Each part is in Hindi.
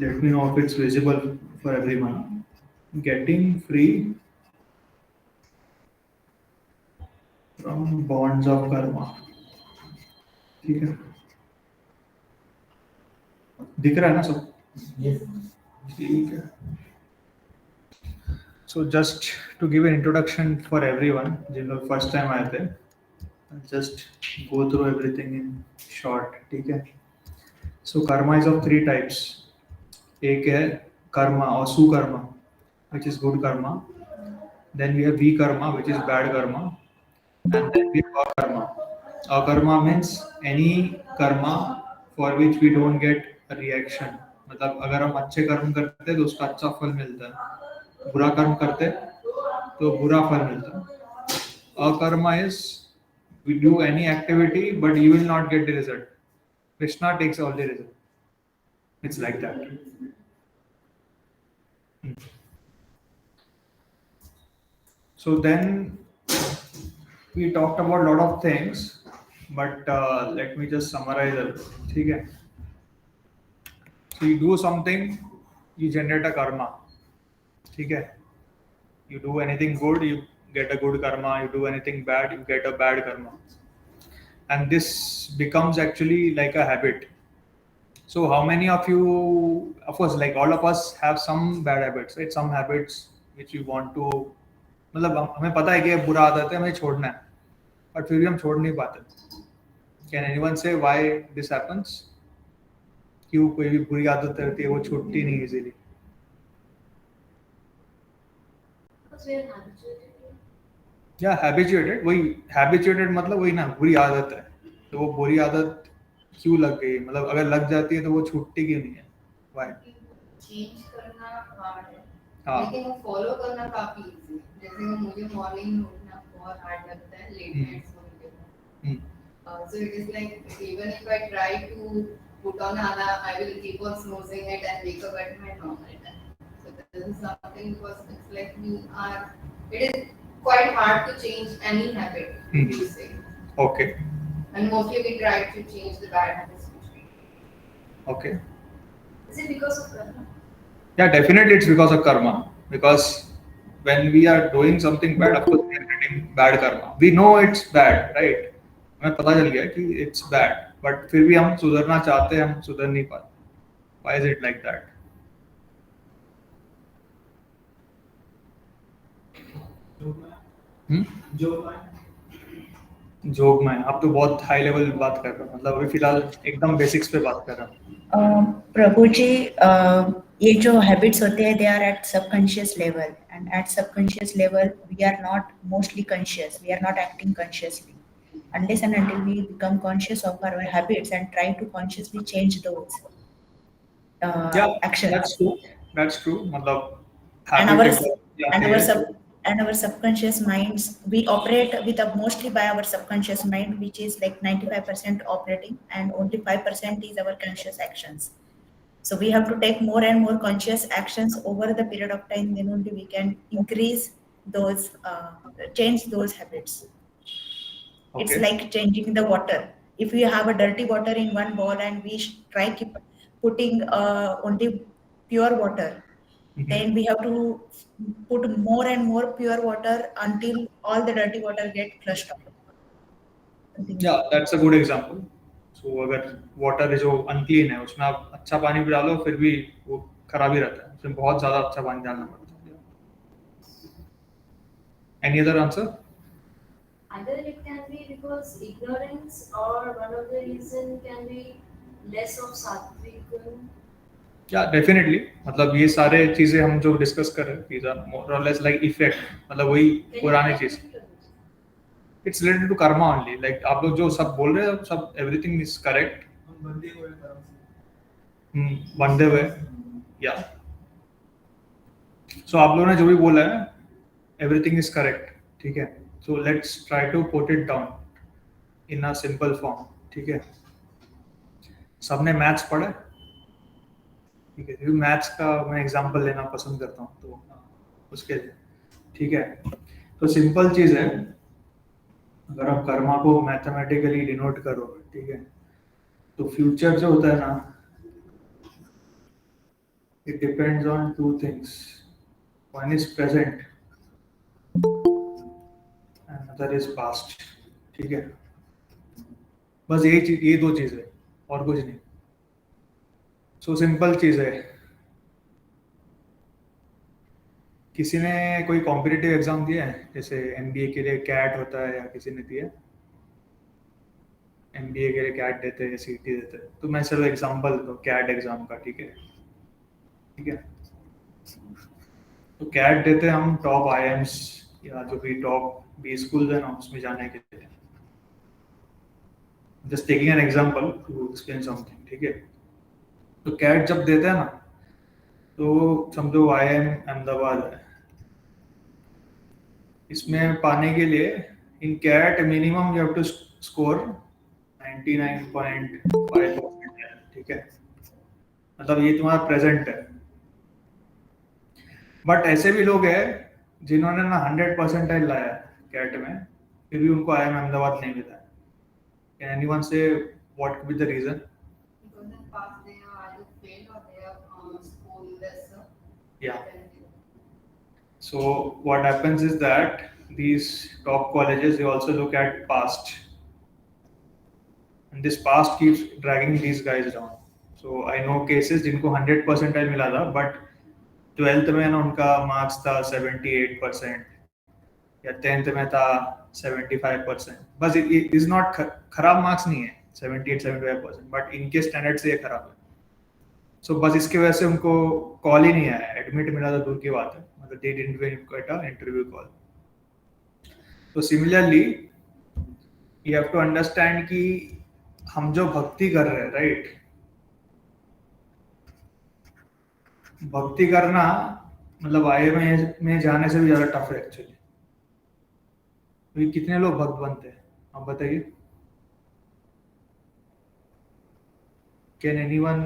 let me know if it's visible for everyone. Getting free from bonds of karma. ठीक है, दिख रहा है ना सब? ठीक है. So just to give an introduction for everyone, जिन लोग first time आए थे, just go through everything in short. ठीक है. So karma is of three types. एक है karma or sukarma, which is good karma. Then we have vikarma, which is bad karma, and then we have akarma. Akarma means any karma for which we don't get a reaction. मतलब अगर हम अच्छे कर्म करते हैं तो उसका अच्छा फल मिलता है, बुरा कर्म करते तो बुरा फल मिलता है. Akarma is we do any activity but you will not get the result. Krishna takes all the result. It's like that. So then we talked about a lot of things, but let me just summarize it. ठीक है? So you do something, you generate a karma. ठीक है? You do anything good, you get a good karma. You do anything bad, you get a bad karma. And this becomes actually like a habit. So how many of you, of course, like all of us have some bad habits, right? Some habits which we want to, मतलब हमें पता है कि ये बुरा आदत है, हमें छोड़ना है, but फिर भी हम छोड़ नहीं पाते. Can anyone say why this happens? क्यों कोई भी बुरी आदत रहती है वो छूटती नहीं इजीली? या habituated, वही habituated मतलब वही ना, बुरी आदत है, तो वो बुरी आदत क्यों लग गई, मतलब अगर लग जाती है तो वो छूटती क्यों नहीं है? Why? चेंज करना हार्ड है, हाँ. लेकिन वो फॉलो करना काफी इजी है. जैसे मुझे मॉर्निंग में उठना बहुत हार्ड लगता है, लेट नाइट सोने के बाद. So it is like even if I try to put on alarm, I will keep on snoozing it and wake up at my normal time. So this is something because it's like it is quite hard to change any habit, you say. Okay. And mostly we try to change the bad habits. Okay. Is it because of karma? Yeah, definitely it's because of karma. Because when we are doing something bad, of course we are getting bad karma. We know it's bad, right? हमें पता चल गया कि it's bad, but फिर भी हम सुधरना चाहते हैं, हम सुधर नहीं पाते. Why is it like that? जोग में आप तो बहुत हाई लेवल बात कर रहे हो, मतलब अभी फिलहाल एकदम बेसिक्स पे बात कर रहे हो. प्रभु जी, ये जो हैबिट्स होते हैं they are at subconscious level, and at subconscious level we are not mostly conscious, we are not acting consciously unless and until we become conscious of our habits and try to consciously change those actions. That's true. मतलब and our subconscious minds, we operate with mostly by our subconscious mind, which is like 95% operating, and only 5% is our conscious actions. So we have to take more and more conscious actions over the period of time, then only we can increase those change those habits. Okay. It's like changing the water. If we have a dirty water in one bowl and we try keep putting only pure water, then we have to put more and more pure water until all the dirty water get flushed out. Yeah, that's a good example. So अगर water जो unclean है उसमें आप अच्छा पानी भी डालो फिर भी वो खराब ही रहता है, उसमें बहुत ज़्यादा अच्छा पानी डालना पड़ता है. Any other answer? Either it can be because ignorance, or one of the reason can be less of sattvic. Yeah, definitely. मतलब ये सारे चीजें हम जो डिस्कस कर रहे हैं, these are more or less like effect. मतलब वही पुरानी चीज. It's related to karma only. Like आप लोग जो सब बोल रहे हैं, सब everything is correct. बंधे हुए. Yeah. So आप लोगों ने जो भी बोला है, everything is correct. ठीक है. So let's try to put it down in a simple form. ठीक है. सबने मैथ्स पढ़ा है? ठीक है. क्योंकि मैथ्स का मैं एग्जांपल लेना पसंद करता हूँ, तो उसके लिए ठीक है. तो सिंपल चीज है, अगर आप कर्मा को मैथमेटिकली डिनोट करो, ठीक है, तो फ्यूचर जो होता है ना, It depends on two things. One is present, another is past. ठीक है, बस ये दो चीज है और कुछ नहीं. सो सिंपल चीज है. किसी ने कोई कॉम्पिटिटिव एग्जाम दिया है, जैसे एमबीए के लिए कैट होता है, या किसी ने दिया? एमबीए के लिए कैट देते हैं, सीटी देते हैं. तो मैं चलो एग्जांपल दो कैट एग्जाम का. ठीक है, ठीक है. तो कैट देते हैं हम टॉप आईएम्स या जो भी टॉप 20 स्कूल है ना, उसमें जाने के लिए. Just taking an example to explain something. ठीक है, तो कैट जब देते हैं ना, तो समझो आईएम अहमदाबाद है. इसमें पाने के लिए in CAT minimum you have to score 99.5%. ठीक है, मतलब ये तुम्हारा प्रेजेंट है. बट ऐसे भी लोग हैं जिन्होंने ना 100% लाया कैट में, फिर भी उनको आईएम अहमदाबाद नहीं मिला. Can anyone say what could be the reason? Because in past they have either failed or they have scored lesser. Yeah. So what happens is that these top colleges, they also look at past, and this past keeps dragging these guys down. So I know cases जिनको 100% मिला था, but 12th में ना उनका मार्क्स था 78%, या 10th में था 75%. बस इट इज नॉट खराब मार्क्स नहीं है 78-75%, बट इनके स्टैंडर्ड से ये खराब है. सो बस इसकी वजह से उनको कॉल ही नहीं आया. एडमिट मिला तो दूर की बात है, मतलब they didn't get a interview call. तो similarly you have to understand कि हम जो भक्ति कर रहे हैं, राइट, भक्ति करना मतलब आईएम में जाने से भी ज्यादा टफ है एक्चुअली. तो कितने लोग भक्त बनते हैं आप बताइए? Can anyone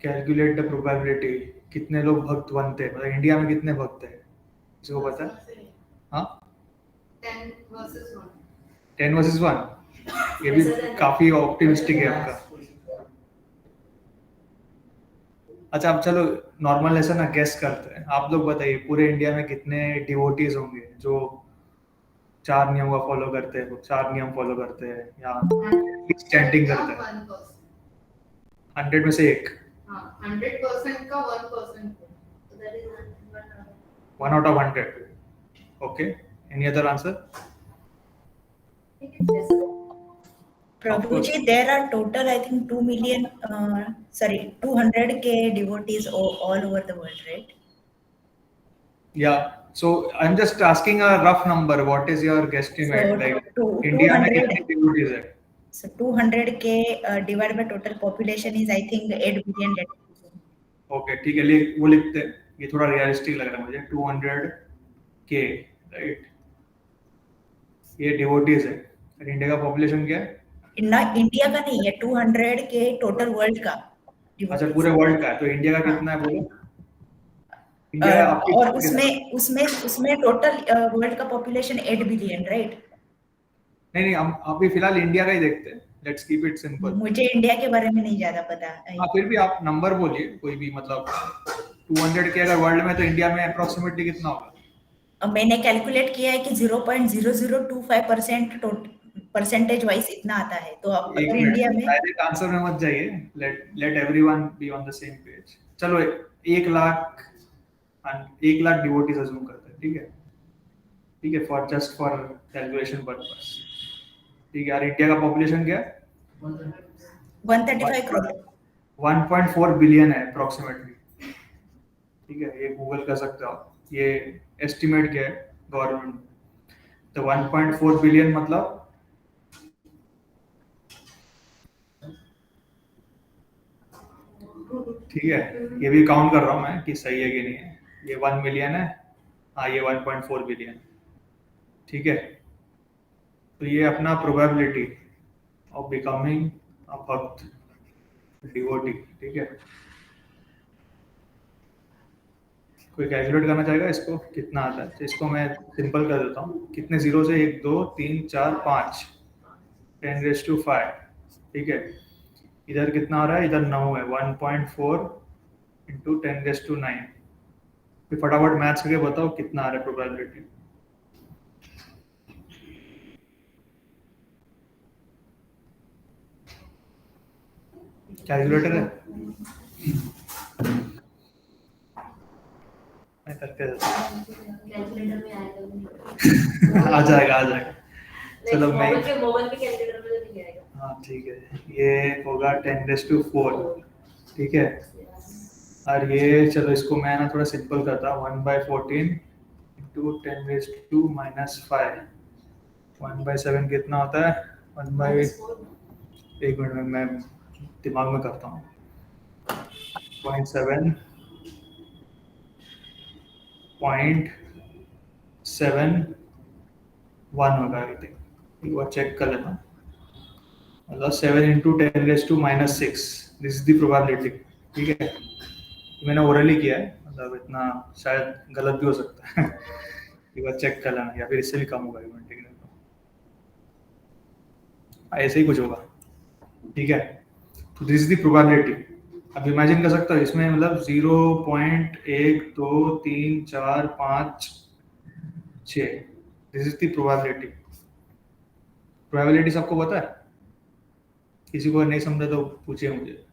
calculate the probability कितने लोग भक्त बनते हैं? मतलब इंडिया में कितने भक्त हैं, किसी को पता है? हाँ, 10 versus 1. 10 वर्सेस 1. ये भी काफी ऑप्टिमिस्टिक है आपका. अच्छा, अब चलो नॉर्मल ऐसा ना गेस करते हैं. आप लोग बताइए पूरे इंडिया में कितने डिवोटीज होंगे जो 4 नियम का फॉलो करते हैं, 4 नियम फॉलो करते हैं या चैंटिंग करते हैं? 1%. 100 में से एक. हाँ, 100% का 1%. So that is 1 out of 100. Okay. Any other answer? I think it's lesser. Prabhuji, there are total, I think, 200K devotees all over the world, right? Yeah. So I'm just asking a rough number. What is your guesstimate? So, Like to- India में 200 कितने devotees है? So 200K divided by total population is, I think, 8 billion. Okay, ठीक है, वो लिखते हैं. ये थोड़ा रियलिस्टिक लग रहा है मुझे. 200K, right? ये डिवोटीज है. और इंडिया का पॉपुलेशन क्या है? ना इंडिया का नहीं है, 200K टोटल वर्ल्ड का. अच्छा, पूरे वर्ल्ड का है. तो इंडिया का कितना है बोलो? इंडिया आपकी और उसमें टोटल वर्ल्ड का पॉपुलेशन 8 बिलियन, राइट? नहीं, हम अभी फिलहाल इंडिया का ही देखते हैं. Let's keep it simple. मुझे इंडिया के बारे में नहीं ज्यादा पता. हाँ, फिर भी आप नंबर बोलिए कोई भी. मतलब 200K अगर वर्ल्ड में, तो इंडिया में अप्रोक्सीमेटली कितना होगा? मैंने कैलकुलेट किया है कि 0.0025% परसेंटेज वाइज इतना आता है. तो अब अगर इंडिया में डायरेक्ट आंसर में मत जाइए. Late everyone be on the same page. चलो 1 लाख डिवोटीज अज्यूम करते हैं. ठीक है, ठीक है, फॉर कैलकुलेशन पर्पस. ठीक है. और इंडिया का पॉपुलेशन क्या है? 135 करोड़. 1.4 बिलियन है अप्रोक्सीमेटली. ठीक है, ये गूगल कर सकते हो आप. ये एस्टिमेट क्या है गवर्नमेंट. तो 1.4 बिलियन मतलब ठीक है. ये भी काउंट कर रहा हूँ मैं कि सही है कि नहीं है. ये 1 मिलियन है. हाँ, ये 1.4 बिलियन. ठीक है. तो ये अपना प्रोबेबिलिटी ऑफ बिकमिंग अ भक्त, डिवोटी. ठीक है. कोई कैलकुलेट करना चाहेगा इसको कितना आता है? तो इसको मैं सिंपल कर देता हूँ. कितने जीरो से? 1 2 3 4 5 10⁵. ठीक है. इधर कितना आ रहा है? इधर 9 है. 1.4 into 10⁹ फिर फटाफट मैथ्स करके बताओ कितना आ रहा है प्रोबेबिलिटी। कैलकुलेटर है? मैं करके देता कैलकुलेटर में आएगा भी नहीं। हूँ। आ जाएगा आ जाएगा। चलो मैं मोबाइल पे कैलकुलेटर में तो नहीं आएगा। हाँ ठीक है, ये होगा 10⁴, ठीक है। और ये चलो इसको मैं ना थोड़ा सिंपल करता हूँ, 1/14 इंटू 10⁻⁻5, 1/7 कितना होता है? 1 मिनट में मैं दिमाग में करता हूँ, 0.7 होगा आई थिंक, एक बार चेक कर लेना। मतलब 7 into 10⁻⁻6, this is the probability, ठीक है। मैंने ओरली किया है, मतलब इतना शायद गलत भी हो सकता है। एक बार चेक कर लेना, या फिर इससे भी कम होगा, एक मिनट, ठीक है। ऐसे ही कुछ होगा, ठीक है। तो दिस इज द प्रोबेबिलिटी। अब इमेजिन कर सकते हो इसमें मतलब 0.1 2 3 4 5 6, this is the probability. Probability सबको पता है? किसी को नहीं समझा तो पूछिए मुझे।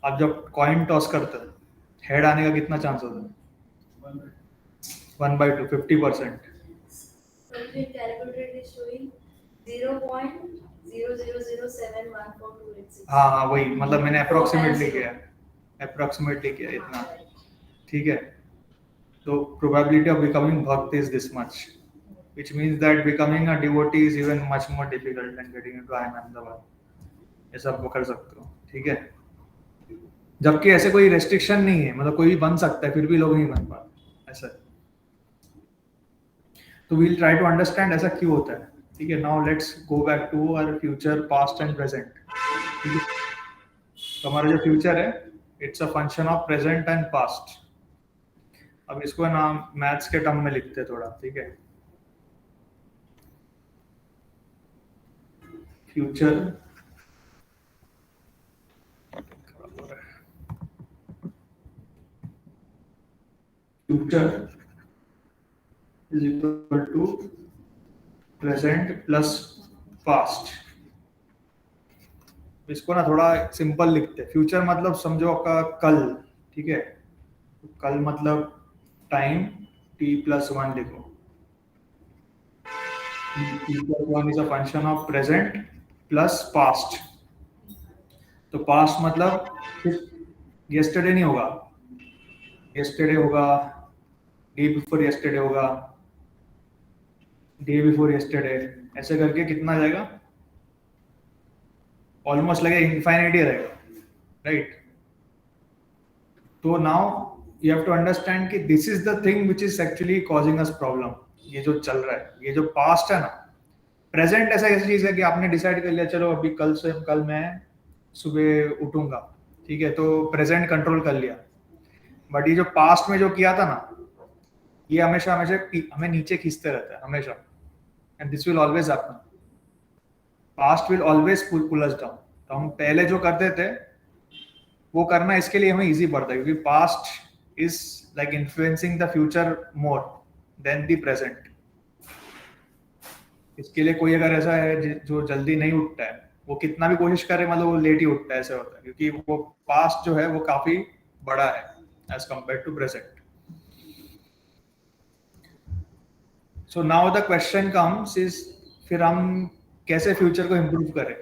आप जब कॉइन टॉस करते हो, हेड आने का कितना चांस होता है? 1/2, 50%। Calculator is showing 0.000714286. हाँ वही, मतलब मैंने अप्रोक्सीमेटली किया इतना, ठीक है। तो प्रोबेबिलिटी ऑफ बिकमिंग भक्त is this much, which means that becoming a devotee is even much more difficult than getting into I am Ahmedabad. ये सब कर सकते हो, ठीक है। जबकि ऐसे कोई रेस्ट्रिक्शन नहीं है, मतलब कोई भी बन सकता है, फिर भी लोग नहीं बन पाते ऐसा। तो वील ट्राई टू अंडरस्टैंड ऐसा क्यों होता है, ठीक है। Now let's go back to our future, past and present, ठीक है। तो हमारा जो फ्यूचर है, it's a function of present and past. अब इसको ना मैथ्स के टर्म में लिखते हैं थोड़ा, ठीक है। Future is equal to present plus past। इसको ना थोड़ा सिंपल लिखते हैं। फ्यूचर मतलब समझो आपका कल, ठीक है। कल मतलब टाइम t+1 लिखो। t+1 is a function of present plus past। तो पास्ट मतलब yesterday नहीं होगा, yesterday होगा, डे बिफोर yesterday होगा, डे बिफोर yesterday, ऐसे करके कितना जाएगा? ऑलमोस्ट लगे इनफाइनिटी रहेगा, राइट। तो now you have to understand कि this is the thing which is actually causing us problem. ये जो चल रहा है, ये जो पास्ट है ना, प्रेजेंट ऐसा ऐसी चीज है कि आपने डिसाइड कर लिया, चलो अभी कल मैं सुबह उठूंगा, ठीक है, तो प्रेजेंट कंट्रोल कर लिया। बट ये जो पास्ट में जो किया था ना, ये हमेशा हमें नीचे खींचते रहता है हमेशा, and this will always happen. Past will always pull us down. तो हम पहले जो करते थे वो करना इसके लिए हमें इजी पड़ता है, क्योंकि past is like influencing the future more than the present. इसके लिए कोई अगर ऐसा है जो जल्दी नहीं उठता है, वो कितना भी कोशिश करे, मतलब वो लेट ही उठता है, ऐसा होता है, क्योंकि वो पास्ट जो है वो काफी बड़ा है as compare to present. So now the question comes is, फिर हम कैसे फ्यूचर को इम्प्रूव करें?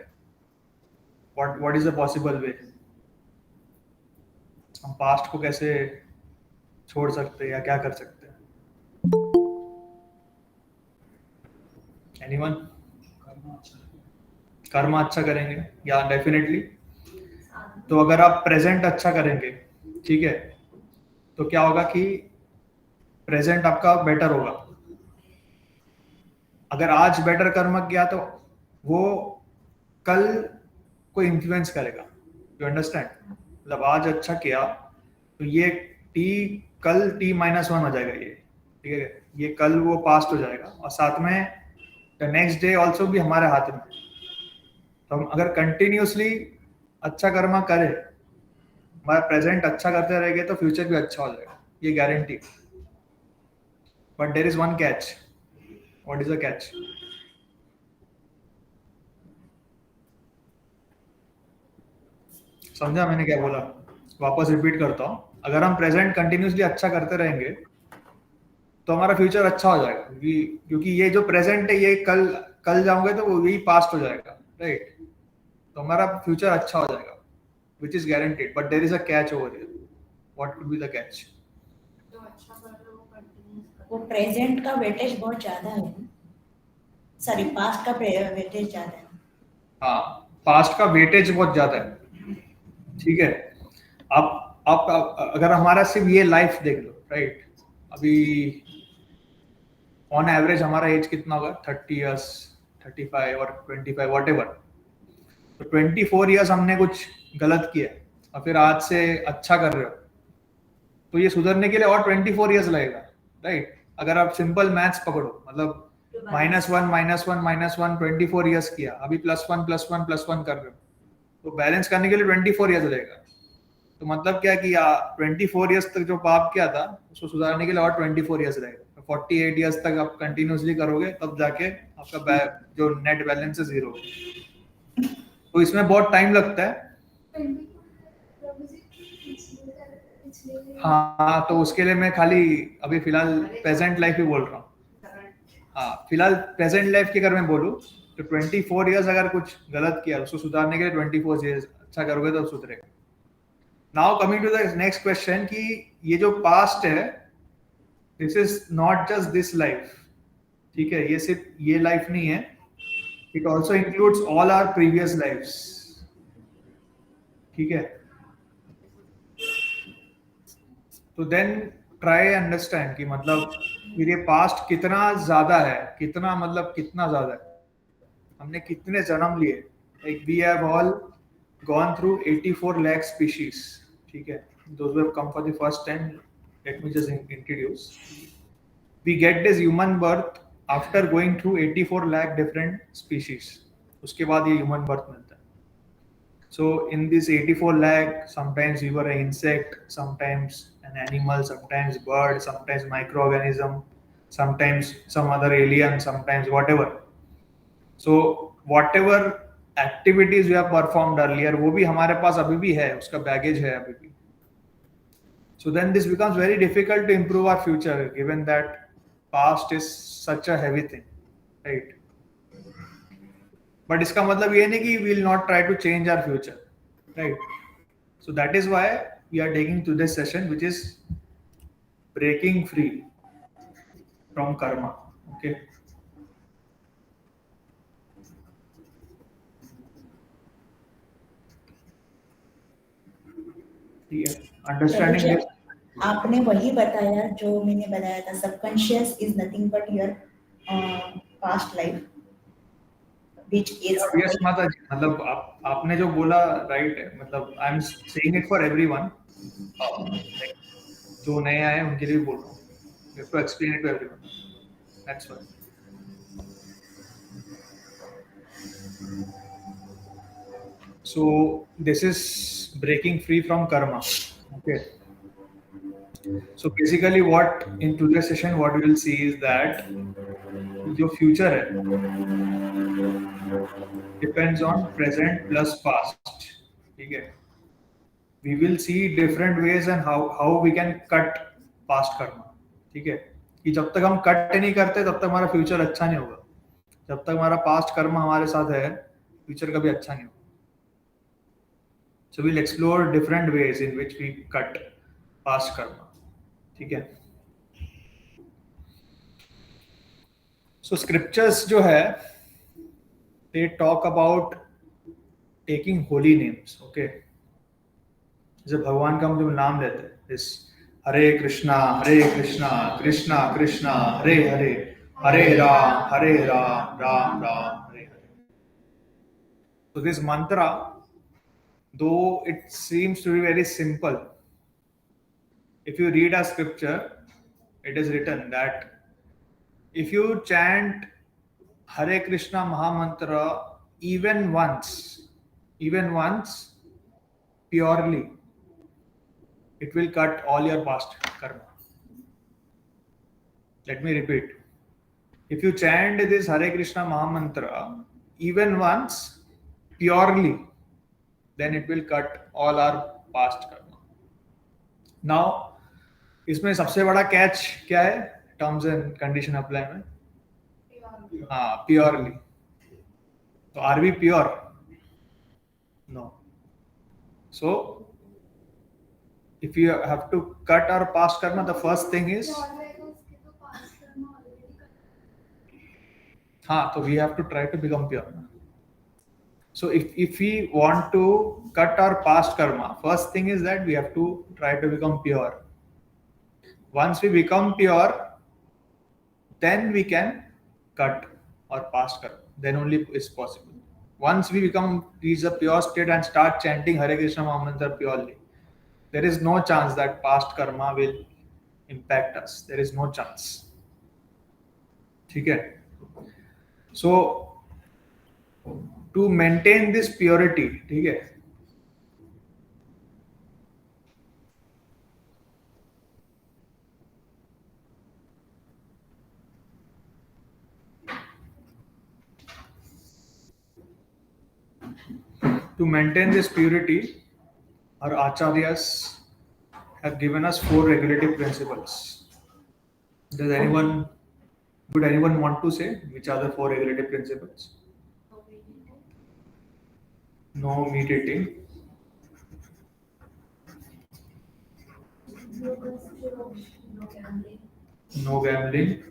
What is the possible way? हम पास्ट को कैसे छोड़ सकते हैं या क्या कर सकते हैं? एनीवन? कर्म अच्छा करेंगे या डेफिनेटली। तो अगर आप प्रेजेंट अच्छा करेंगे, ठीक है, तो क्या होगा कि प्रेजेंट आपका बेटर होगा। अगर आज बेटर कर्म किया तो वो कल को इन्फ्लुएंस करेगा। You understand? मतलब आज अच्छा किया तो ये कल t-1 हो जाएगा, ये ठीक है, ये कल वो पास्ट हो जाएगा, और साथ में द नेक्स्ट डे ऑल्सो भी हमारे हाथ में। तो हम अगर कंटिन्यूसली अच्छा कर्म करें, हमारा प्रेजेंट अच्छा करते रहेंगे तो फ्यूचर भी अच्छा हो जाएगा, ये guarantee. But there is one catch. What is the catch? समझा मैंने क्या बोला? वापस रिपीट करता हूँ, अगर हम प्रेजेंट कंटिन्यूसली अच्छा करते रहेंगे तो हमारा फ्यूचर अच्छा हो जाएगा, क्योंकि ये जो प्रेजेंट है ये कल कल जाओगे तो वो यही पास्ट हो जाएगा, राइट? तो हमारा फ्यूचर अच्छा हो जाएगा, which is guaranteed, but there is a catch over here. What could be the catch? तो अच्छा कर रहे हो कंटिन्यूस वो प्रेजेंट का वेटेज बहुत ज्यादा है, सॉरी पास्ट का वेटेज ज्यादा है। हाँ, पास्ट का वेटेज बहुत ज्यादा है, ठीक है। आप अगर हमारा सिर्फ ये लाइफ देख लो, राइट? अभी ऑन एवरेज हमारा एज कितना होगा? 30 इयर्स, 35 और 25, वॉट एवर। तो 24 इयर्स हमने कुछ गलत किया और फिर आज से अच्छा कर रहे हो, तो ये सुधरने के लिए और 24 इयर्स लगेगा, राइट? अगर आप सिंपल मैथ्स पकड़ो, मतलब -1 24 इयर्स किया, अभी +1 कर रहे हो, तो बैलेंस करने के लिए 24 इयर्स लगेगा। तो मतलब क्या कि 24 इयर्स तक जो पाप किया था उसको सुधारने के लिए और 24 इयर्स रहेगा। 48 इयर्स तक आप कंटिन्यूसली करोगे तब जाके आपका जो नेट बैलेंस है 0। तो इसमें बहुत टाइम लगता है। हाँ, तो उसके लिए मैं खाली अभी फिलहाल प्रेजेंट लाइफ ही बोल रहा हूँ। हाँ, फिलहाल प्रेजेंट लाइफ की अगर मैं बोलूँ तो 24 इयर्स अगर कुछ गलत किया उसको सुधारने के लिए 24 इयर्स अच्छा करोगे तो सुधरेगा। Now coming to the next question कि ये जो पास्ट है, this is not just this life, ठीक है? ये सिर्फ ये लाइफ नहीं है, it also includes all our previous lifes, ठीक है? तो देन ट्राई अंडरस्टैंड कि मतलब फिर ये पास्ट कितना ज्यादा है, कितना मतलब कितना ज्यादा है, हमने कितने जन्म लिए। Like we have all gone through 84 lakh species, ठीक है? Those who have come for the first time, let me just introduce. We get this human birth after going through 84 lakh different species. उसके बाद ये human birth मिलता है। So in this 84 lakh, sometimes we were an insect, sometimes an animal, sometimes bird, sometimes microorganism, sometimes some other alien, sometimes whatever. So whatever activities we have performed earlier, वो भी हमारे पास अभी भी है, उसका baggage है अभी भी। So then this becomes very difficult to improve our future, given that past is such a heavy thing, right? But इसका मतलब ये नहीं कि we will not try to change our future, right? So that is why we are taking today's session, which is breaking free from karma, okay? Understanding this. आपने वही बताया जो मैंने बताया था, subconscious is nothing but your past life which is. Yes माता जी, मतलब आपने जो बोला राइट है, मतलब I am saying it for everyone, जो नए आए उनके लिए बोल रहा हूँ, you have to explain it to everyone, that's why. So this is breaking free from karma, okay? So basically what in today's session what we will see is that जो future है depends on present plus past, ठीक है? We will see different ways and how we can cut past karma, ठीक है? कि जब तक हम कट नहीं करते तब तक हमारा फ्यूचर अच्छा नहीं होगा, जब तक हमारा पास्ट कर्म हमारे साथ है फ्यूचर कभी अच्छा नहीं होगा। So we'll explore different ways in which we cut past karma, ठीक है? So scriptures जो है they talk about taking holy names, okay? जैसे भगवान का हम जो नाम लेते हैं, this Hare Krishna Krishna Krishna Hare Hare, Hare Ram Ram Ram Hare Hare. So this mantra, though it seems to be very simple, if you read a scripture, it is written that if you chant Hare Krishna Mahamantra even once purely, it will cut all your past karma. Let me repeat. If you chant this Hare Krishna Mahamantra even once, purely, then it will cut all our past karma. Now, इसमें सबसे बड़ा कैच क्या है? टर्म्स एंड कंडीशन अप्लाई में हाँ purely. So are we pure? No. So if you have to cut our past karma, the first thing is so we have to try to become pure. So if we want to cut our past karma, first thing is that we have to try to become pure. Once we become pure, then we can cut our past karma. Then only is possible. Once we reach a pure state and start chanting Hare Krishna Mahamantra purely, there is no chance that past karma will impact us. There is no chance. ठीक है? So to maintain this purity, ठीक है? To maintain this purity, our acharyas have given us 4 regulative principles. Would anyone want to say which are the 4 regulative principles? No meat eating. No gambling.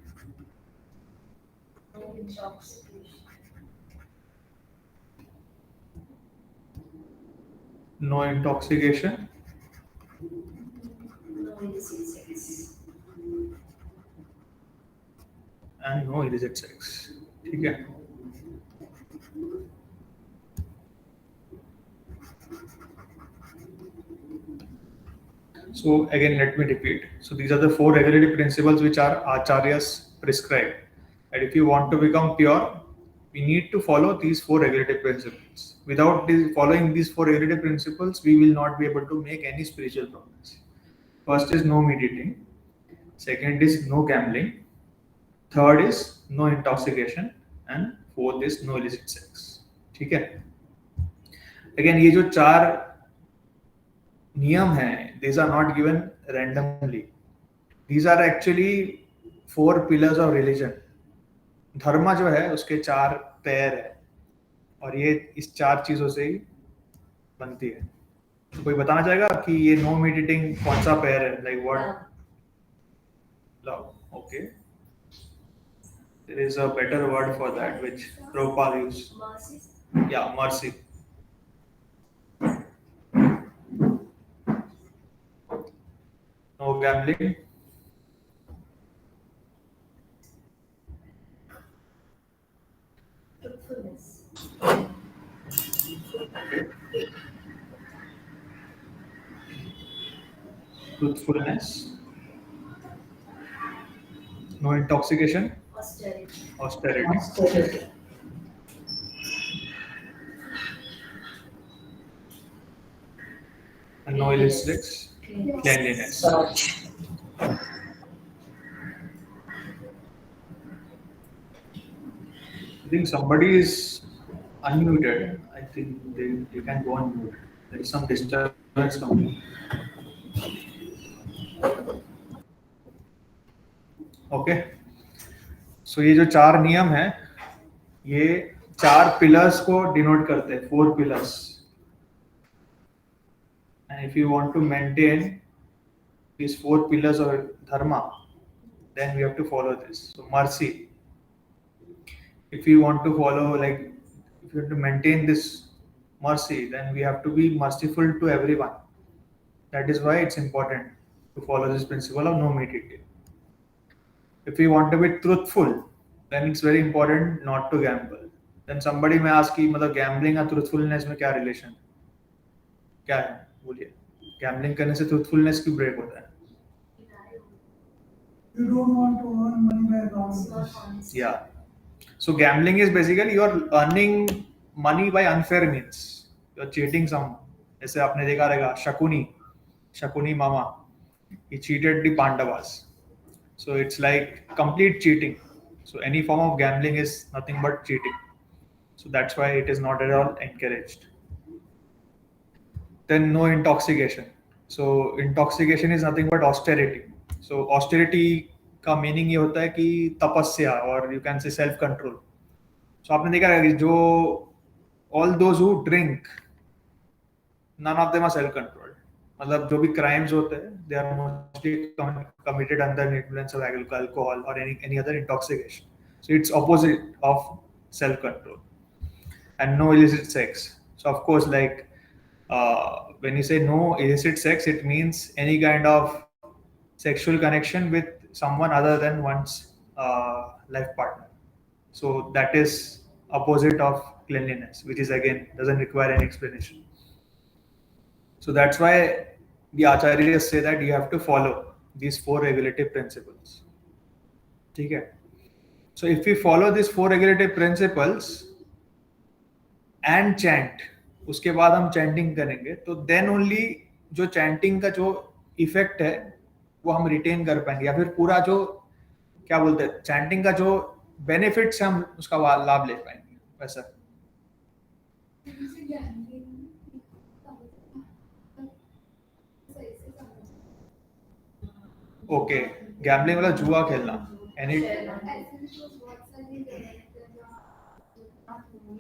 No intoxication. And no illicit sex. ठीक है? So again, let me repeat. So these are the 4 regulative principles which our acharyas prescribe. And if you want to become pure, we need to follow these 4 regulative principles. Without following these 4 regulative principles, we will not be able to make any spiritual progress. First is no meat eating. Second is no gambling. Third is no intoxication. And fourth is no illicit sex. ठीक है? Again, ये जो 4 नियम हैं, these are not given randomly. These are actually 4 pillars of religion. धर्म जो है उसके 4 पैर है और ये इस 4 चीजों से ही बनती है. तो कोई बताना चाहेगा कि ये नो मीट ईटिंग कौन सा पैर है? Like what? Love. Okay. There is a better word for that which Prabhupada used. Mercy. Yeah, mercy. No gambling. Truthfulness. Truthfulness. No intoxication. Austerity. And no illicit sex. Cleanliness. I think somebody is unmuted. I think they can go on mute. There is some disturbance coming. Okay. So ये जो 4 नियम हैं, ये 4 pillars को denote करते हैं. 4 pillars. And if you want to maintain these 4 pillars of dharma, then we have to follow this. So mercy. If you want to follow, like, if you want to maintain this mercy, then we have to be merciful to everyone. That is why it's important to follow this principle of no meat eating. If we want to be truthful, then it's very important not to gamble. Then somebody may ask कि मतलब gambling और truthfulness में क्या relation? क्या है? बोलिए. Gambling करने से truthfulness क्यों break होता है? You don't want to earn money by wrong. Yeah. So gambling is basically you are earning money by unfair means. You are cheating someone. जैसे आपने देखा रहेगा Shakuni. Shakuni Mama, he cheated the Pandavas. So it's like complete cheating. So any form of gambling is nothing but cheating. So that's why it is not at all encouraged. Then no intoxication. So intoxication is nothing but austerity. So austerity का meaning ये होता है कि तपस्या और you can say self control. So आपने देखा है कि जो all those who drink, none of them are self controlled. मतलब जो भी crimes होते हैं, they are mostly committed under the influence of alcohol or any other intoxication. So it's opposite of self control. And no illicit sex. So of course, like when you say no illicit sex, it means any kind of sexual connection with someone other than one's life partner. So that is opposite of cleanliness, which is again doesn't require any explanation. So that's why the acharyas say that you have to follow these 4 regulative principles. Okay. So if we follow these 4 regulative principles and chant, उसके बाद हम चैंटिंग करेंगे तो देन ओनली जो चैंटिंग का जो इफेक्ट है वो हम रिटेन कर पाएंगे, या फिर पूरा जो क्या बोलते हैं चैंटिंग का जो बेनिफिट्स हम उसका लाभ ले पाएंगे वैसा. ओके, गैम्बलिंग वाला जुआ खेलना एनी.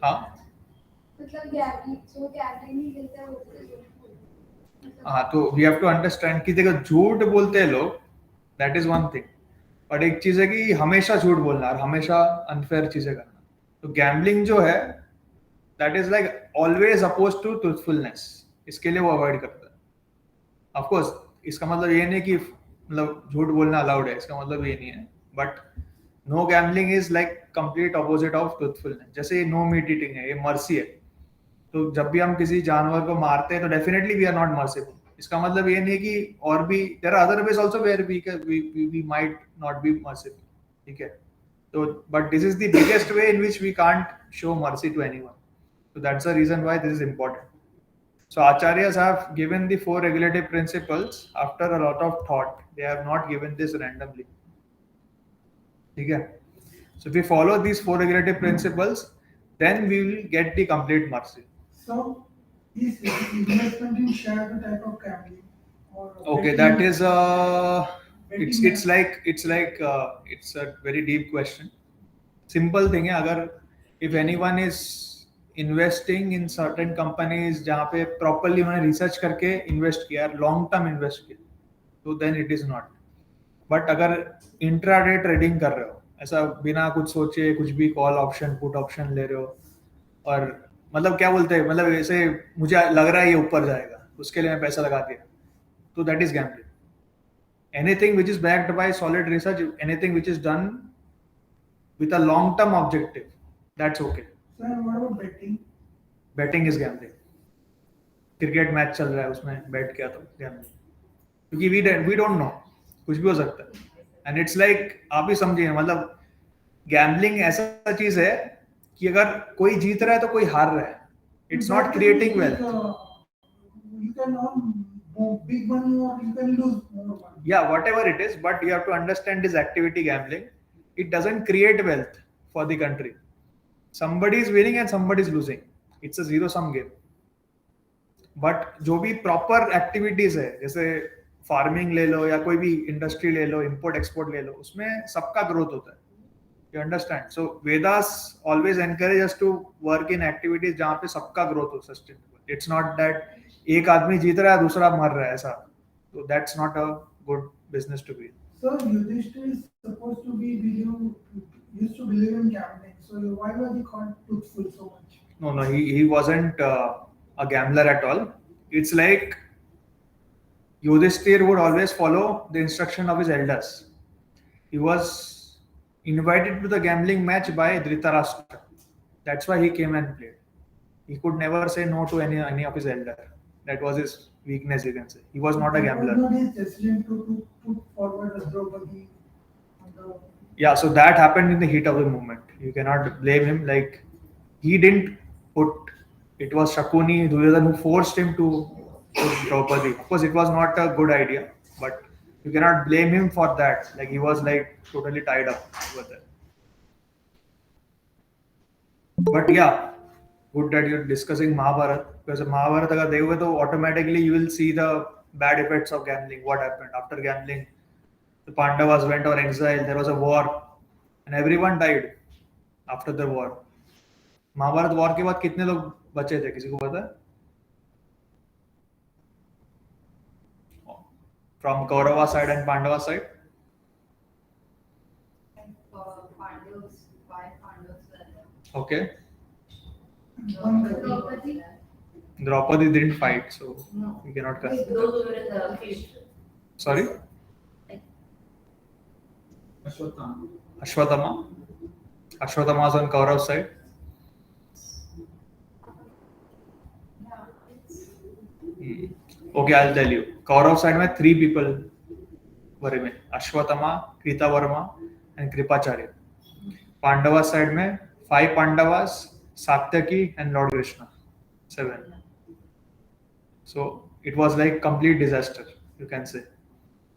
हाँ हाँ, तो वी हैव टू अंडरस्टैंड कि देखो झूठ बोलते हैं लोग, दैट इज वन थिंग, और एक चीज है कि हमेशा झूठ बोलना और हमेशा अनफेयर चीजें करना. तो गैम्बलिंग जो है that is like always oppose to truthfulness, इसके लिए वो अवॉइड करता है. ऑफ कोर्स इसका मतलब ये नहीं कि मतलब झूठ बोलना अलाउड है, इसका मतलब ये नहीं है, but no gambling is like complete opposite of truthfulness. जैसे नो मीट ईटिंग है, ये मर्सी है. तो जब भी हम किसी जानवर को मारते हैं तो definitely we are not merciful. इसका मतलब ये नहीं कि और भी there are other ways also where we might not be merciful. ठीक है, तो but this is the biggest way in which we can't show mercy to anyone. So that's the reason why this is important. So acharyas have given the 4 regulative principles after a lot of thought. They have not given this randomly. Okay. So if we follow these 4 regulative principles, then we will get the complete mercy. So, is investment in share the type of gambling? Or Okay, that is it's a very deep question. Simple thing है, अगर if anyone is investing in certain companies जहाँ पे properly उन्होंने research करके invest किया, long term invest किया, तो then it is not. But अगर intraday trading कर रहे हो, ऐसा बिना कुछ सोचे कुछ भी call option, put option ले रहे हो, और मतलब क्या बोलते हैं, मतलब ऐसे मुझे लग रहा है ये ऊपर जाएगा, उसके लिए मैं पैसा लगा दिया, तो that is gambling. Anything which is backed by solid research, anything which is done with a long term objective, that's okay. Sir, what about betting? Betting is gambling. Cricket match चल रहा है, उसमें बैट किया तो गैम्बलिंग, क्योंकि वी डोंट नो, कुछ भी हो सकता है. एंड इट्स लाइक आप ही समझिए, मतलब गैम्बलिंग ऐसा चीज है कि अगर कोई जीत रहा है तो कोई हार रहा है. It's not creating wealth. You can earn big money or you can lose more money. Yeah, whatever it is, but you have to understand this activity gambling. It doesn't create wealth for the country. Somebody is winning and somebody is losing. It's a zero sum game. But जो भी proper activities है, जैसे फार्मिंग ले लो या कोई भी इंडस्ट्री ले लो, इंपोर्ट एक्सपोर्ट ले लो, उसमें सबका ग्रोथ होता है. You understand? So Vedas always encourage us to work in activities जहाँ पे सबका ग्रोथ हो, sustainable. It's not that एक आदमी जीत रहा है दूसरा मर रहा है, ऐसा. So that's not a good business to be in. So Yudhishthira is supposed to be used to believe in gambling. So why was he called truthful so much? No, he wasn't a gambler at all. It's like Yudhishthira would always follow the instruction of his elders. He was invited to the gambling match by Dhritarashtra. That's why he came and played. He could never say no to any of his elders. That was his weakness, you can say. He was not a gambler. It was not his decision to put forward a Draupadi. Yeah, so that happened in the heat of the moment. You cannot blame him. Like, he didn't put, it was Shakuni, Duryodhan who forced him to Draupadi. Of course, it was not a good idea, but you cannot blame him for that. Like he was like totally tied up over there. But yeah, good that you're discussing Mahabharata, because Mahabharata अगर देखोगे तो automatically you will see the bad effects of gambling. What happened after gambling? The Pandavas went on exile. There was a war, and everyone died after the war. Mahabharata war के बाद कितने लोग बचे थे, किसी को पता है? From Kaurava side and Pandava side. Pandavas, 5 Pandavas were there. Okay. Draupadi. Draupadi didn't fight, so No. we cannot consider. Those who were in the field. Sorry? Ashwatthama. Ashwatthama. Ashwatthama is on Kaurav side. Okay, I'll tell you. Kaurav side में 3 people were remain. Ashwatthama, Kritavarma, and Kripacharya. Pandava side में 5 Pandavas, Satyaki, and Lord Krishna. 7. So it was like complete disaster, you can say.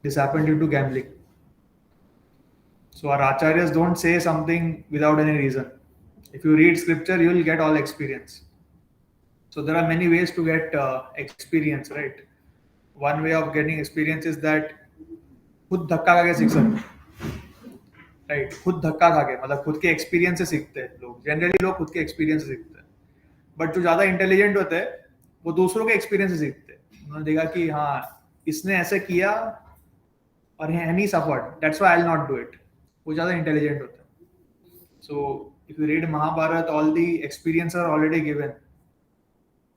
This happened due to gambling. So our acharyas don't say something without any reason. If you read scripture, you will get all experience. So there are many ways to get experience, right? One way of getting experience is that खुद धक्का खा के सीख सकते, राइट? खुद धक्का खा के, मतलब खुद के एक्सपीरियंस से सीखते हैं लोग. जनरली लोग खुद के एक्सपीरियंस से सीखते हैं, बट जो ज्यादा इंटेलिजेंट होते हैं वो दूसरों के एक्सपीरियंस से सीखते हैं. उन्होंने देखा कि हाँ इसने ऐसे किया और he suffered, that's why I'll not do it. वो ज्यादा इंटेलिजेंट होते हैं. So if you read Mahabharata, all the experiences are already given.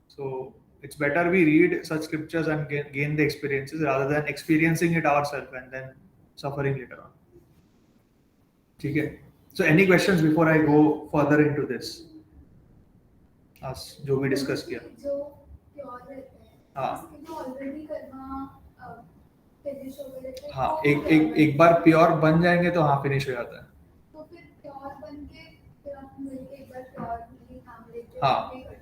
So it's better we read such scriptures and gain the experiences rather than experiencing it ourselves and then suffering later on. Okay. So any questions before I go further into this? As जो भी discuss किया. जो प्योर रहता है, हाँ. उसके तो ऑलरेडी करना फिनिश हो गए थे. हाँ, एक बार प्योर बन जाएंगे तो हाँ फिनिश हो जाता है. तो फिर प्योर बन के फिर आप मिलके एक बार प्योर भी काम लेते हैं, हाँ. भी करते हैं.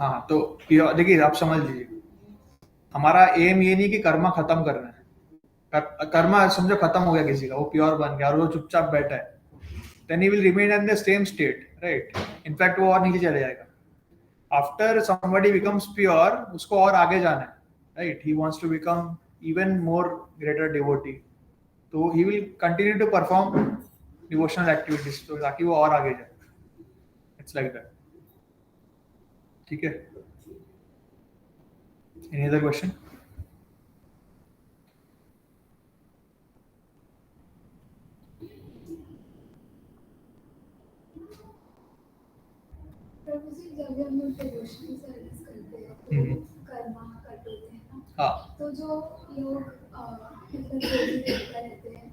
हाँ, तो प्योर देखिए, आप समझ लीजिए, हमारा एम ये नहीं कि कर्मा खत्म करना है. कर्मा समझो खत्म हो गया किसी का, वो प्योर बन गया और वो चुपचाप बैठा है, then he will remain in the same state, right? In fact वो और नीचे चले जाएगा. After somebody becomes pure, उसको और आगे जाना है, right? He wants to become even more greater devotee, तो he will continue to perform devotional activities, तो ताकि वो और आगे जाए. It's like that. ठीक है? Any other question? प्रभु जी, जब भी हम लोग डिवोशनल सर्विस करते हैं तो कर्मा कट होते हैं ना. हाँ. तो जो लोग मतलब देवी देवता रहते हैं,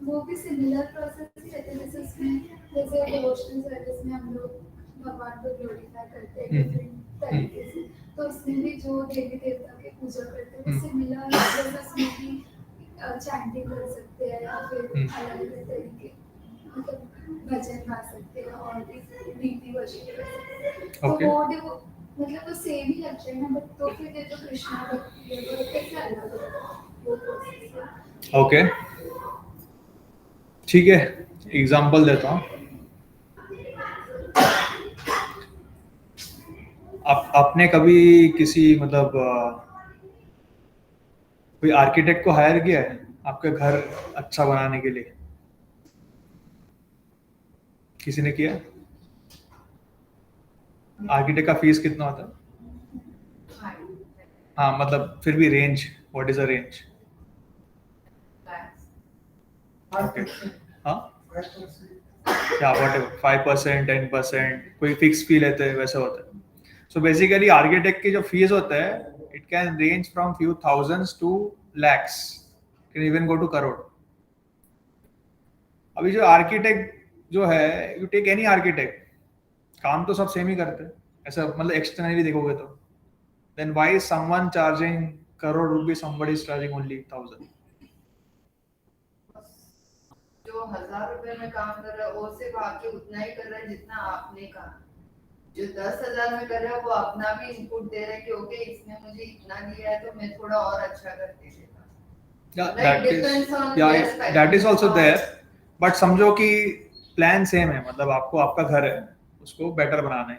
वो भी सिमिलर प्रोसेस ही रहते हैं. जैसे उसमें, जैसे डिवोशनल सर्विस में हम लोग भगवान को ग्लोरीफाई करते हैं डिफरेंट तरीके से, तो उसमें भी जो देवी देवता की पूजा करते हैं सिमिलर जैसे उसमें भी चैंटिंग कर सकते हैं या फिर अलग अलग तरीके, मतलब भजन गा सकते हैं और भी रीति वर्षिप कर सकते हैं. तो Okay. वो मतलब वो सेम ही लगता है ना, बट तो फिर ये जो कृष्णा भक्ति है वो कैसे अलग होता है वो प्रोसेस. ओके, ठीक है, एग्जांपल देता हूँ. आपने कभी किसी मतलब कोई आर्किटेक्ट को हायर किया है आपके घर अच्छा बनाने के लिए? किसी ने किया? आर्किटेक्ट का फीस कितना होता है? हाँ, मतलब फिर भी range, what is a range? Okay. हाँ, क्या व्हाटएवर 5%, 10%, कोई फिक्स फी लेते हैं, वैसा होता है. सो बेसिकली आर्किटेक्ट की जो फीस होता है, it can range from few thousands to lakhs, can even go to crore. अभी जो आर्किटेक्ट जो है, यू टेक एनी आर्किटेक्ट, काम तो सब सेम ही करते हैं, ऐसा मतलब एक्सटर्नली देखोगे तो. Then why is someone charging crore rupees, somebody is charging only 1000? जो 1000 रुपए में काम कर रहा है वो सिर्फ आके उतना ही कर रहा है जितना आपने कहा. जो 10,000 में कर रहे हो वो अपना भी इनपुट दे रहे हैं कि ओके इसने मुझे इतना दिया है तो मैं थोड़ा और अच्छा करके देता हूँ. Yeah, Like that depends is, on yeah, their spending that is also power. there. But समझो कि प्लान सेम है, मतलब आपको आपका घर है उसको बेटर बनाना है.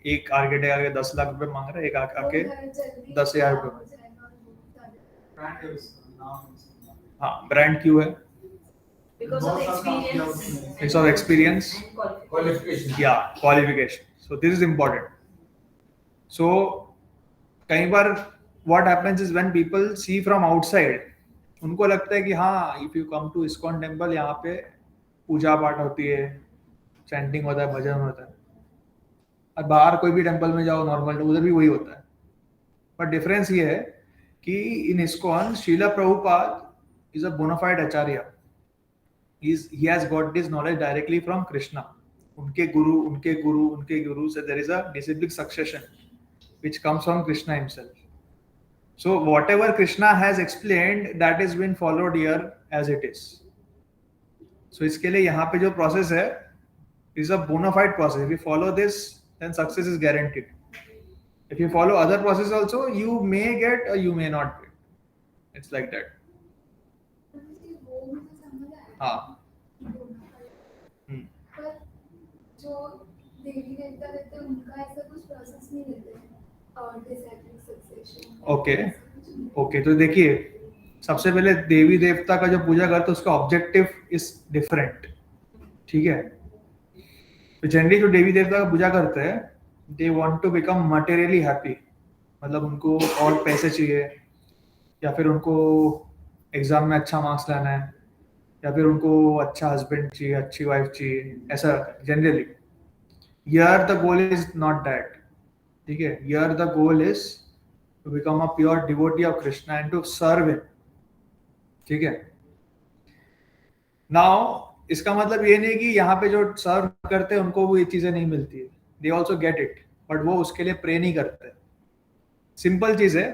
एक आर्किटेक्ट आके 10 लाख रुपए मांग रहा है, एक आके 10,000 रुपए मांग रहा है. हाँ, ब्रांड क्यों है? Because of experience. Because of experience. And qualification. Yeah, qualification. So this is important. So कई बार what happens is when people see from outside, उनको लगता है कि हाँ, if you come to ISKCON temple, यहाँ पे पूजा पाठ होती है, चैंटिंग होता है, भजन होता है. और बाहर कोई भी टेम्पल में जाओ नॉर्मल, उधर भी वही होता है. पर डिफरेंस ये है कि in ISKCON Srila Prabhupada is a bona fide acharya. He has got this knowledge directly from Krishna. उनके गुरु से there is a disciplic succession which comes from Krishna himself. So whatever Krishna has explained, that is been followed here as it is. So इसके लिए यहाँ पे जो process है is a bona fide process. If you follow this, then success is guaranteed. If you follow other process also, you may get or you may not get. It's like that. हाँ. पर जो देवी देवता रहते हैं उनका ऐसा कुछ प्रोसेस नहीं रहता है और डिसाइक्लिक सक्सेशन. ओके, तो देखिए सबसे पहले देवी देवता का जो पूजा करते हैं उसका ऑब्जेक्टिव इज डिफरेंट. ठीक है, तो जनरली जो देवी देवता का पूजा करते हैं they want to become materially happy. मतलब उनको और पैसे चाहिए, या फिर उनको एग्जाम में अच्छा मार्क्स लाना है, या फिर उनको अच्छा हस्बैंड चाहिए, अच्छी वाइफ चाहिए, ऐसा generally. Here the goal is not that. ठीक है, here the goal is to become a pure devotee of Krishna and to serve him. ठीक है, नाउ इसका मतलब ये नहीं कि यहाँ पे जो सर्व करते हैं उनको वो ये चीजें नहीं मिलती है. They also get it, but वो उसके लिए प्रे नहीं करते. सिंपल चीज है,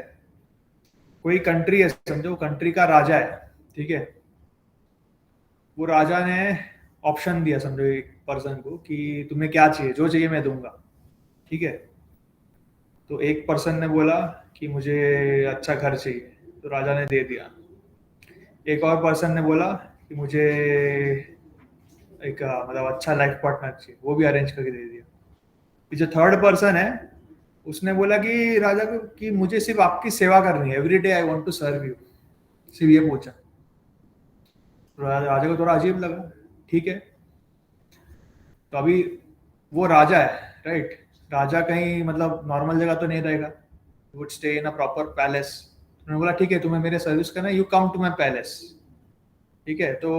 कोई कंट्री है, समझो कंट्री का राजा है. ठीक है, वो राजा ने ऑप्शन दिया समझो एक पर्सन को कि तुम्हें क्या चाहिए, जो चाहिए मैं दूंगा. ठीक है, तो एक पर्सन ने बोला कि मुझे अच्छा घर चाहिए, तो राजा ने दे दिया. एक और पर्सन ने बोला कि मुझे एक मतलब अच्छा लाइफ पार्टनर चाहिए, वो भी अरेंज करके दे दिया. जो थर्ड पर्सन है उसने बोला कि राजा को कि मुझे सिर्फ आपकी सेवा करनी है, every day I want to serve you, सिर्फ ये पूछा. राजा को थोड़ा अजीब लगा. ठीक है, तो अभी वो राजा है, राइट. राजा कहीं मतलब नॉर्मल जगह तो नहीं रहेगा, would stay in a proper palace. उन्होंने बोला ठीक है तुम्हें मेरे सर्विस करना है, you come to my palace. ठीक है, तो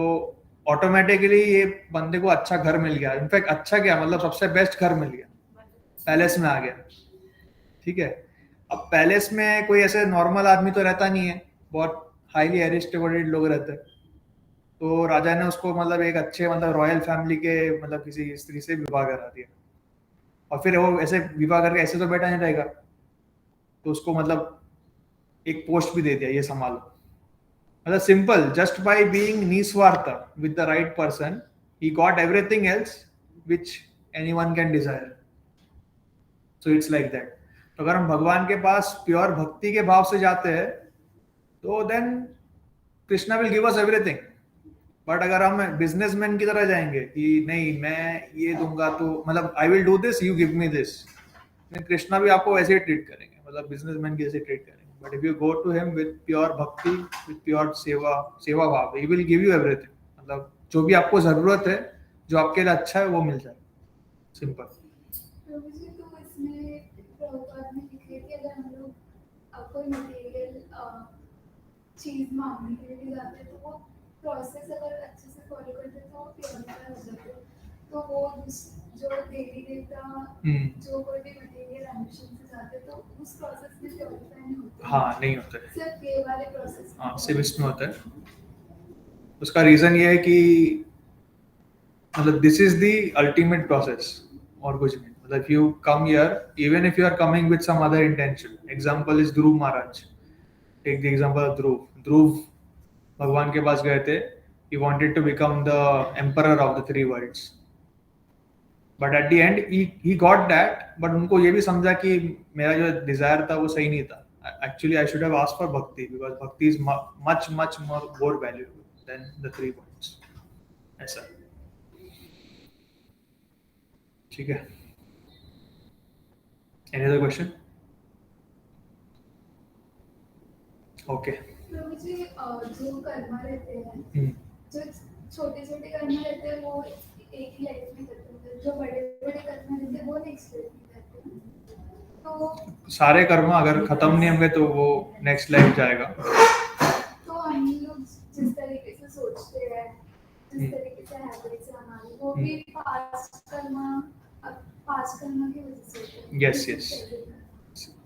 ऑटोमेटिकली ये बंदे को अच्छा घर मिल गया. इनफैक्ट अच्छा क्या, मतलब सबसे बेस्ट घर मिल गया, पैलेस में आ गया. ठीक है, अब पैलेस में कोई ऐसे नॉर्मल आदमी तो रहता नहीं है, बहुत हाईली एरिस्टोक्रेटेड लोग रहते हैं. तो राजा ने उसको मतलब एक अच्छे मतलब रॉयल फैमिली के मतलब किसी स्त्री से विवाह करा दिया. और फिर वो ऐसे विवाह करके ऐसे तो बैठा नहीं रहेगा, तो उसको मतलब एक पोस्ट भी दे दिया, ये संभालो. मतलब simple, just by being niswarth with the right person, he got everything else which anyone can desire. So it's like that. तो अगर हम भगवान के पास प्योर भक्ति के भाव से जाते हैं तो then Krishna will give us everything. But अगर हम बिजनेसमैन की तरह जाएंगे कि नहीं मैं ये दूंगा तो मतलब I will do this, you give me this, Krishna भी आपको वैसे ही ट्रीट करेंगे, मतलब बिजनेसमैन की जैसे ट्रीट करेंगे. But if you go to him with pure bhakti, with pure seva bhav, he will give you everything. मतलब जो भी आपको जरूरत है, जो आपके लिए अच्छा है, वो मिल जाए. सिंपल. तो इसमें प्रभुपाद ने लिखे कि अगर हम लोग कोई मटेरियल चीज मांगने के लिए जाते हैं तो वो प्रोसेस अगर अच्छे से फॉलो करते तो वो प्योरिफाई हो जाते. तो वो जो देवी देवता जो कोई भी मटेरियल एम्बिशन से जाते तो उस प्रोसेस में प्योरिफाई नहीं होते. हाँ, नहीं होता है, सिर्फ ये वाले प्रोसेस. हाँ सिर्फ इसमें होता है. उसका रीजन ये है कि मतलब this is the ultimate process और कुछ नहीं. मतलब if you come here, even if you are coming with some other intention, example is Dhruv Maharaj. Take the example of Dhruv. Dhruv भगवान के पास गए थे, he wanted to become the emperor of the 3 worlds. But at the and he got that, but उनको ये भी समझा कि मेरा जो डिजायर था वो सही नहीं था. Actually, I should have asked for bhakti because bhakti is much more valuable than the 3 points. ऐसा. ठीक है. Any other question? Okay. तो मुझे जो कर्म रहते हैं, जो छोटे छोटे कर्म रहते हैं वो एक ही लाइफ में करते हैं, जो बड़े बड़े कर्म रहते हैं वो नेक्स्ट लाइफ में करते हैं. तो सारे कर्म अगर खत्म नहीं होंगे तो वो नेक्स्ट लाइफ जाएगा. तो हम लोग जिस तरीके से सोचते हैं, जिस तरीके से हैबिट्स है हमारी, वो भी पास्ट कर्म की वजह से होते हैं. Yes.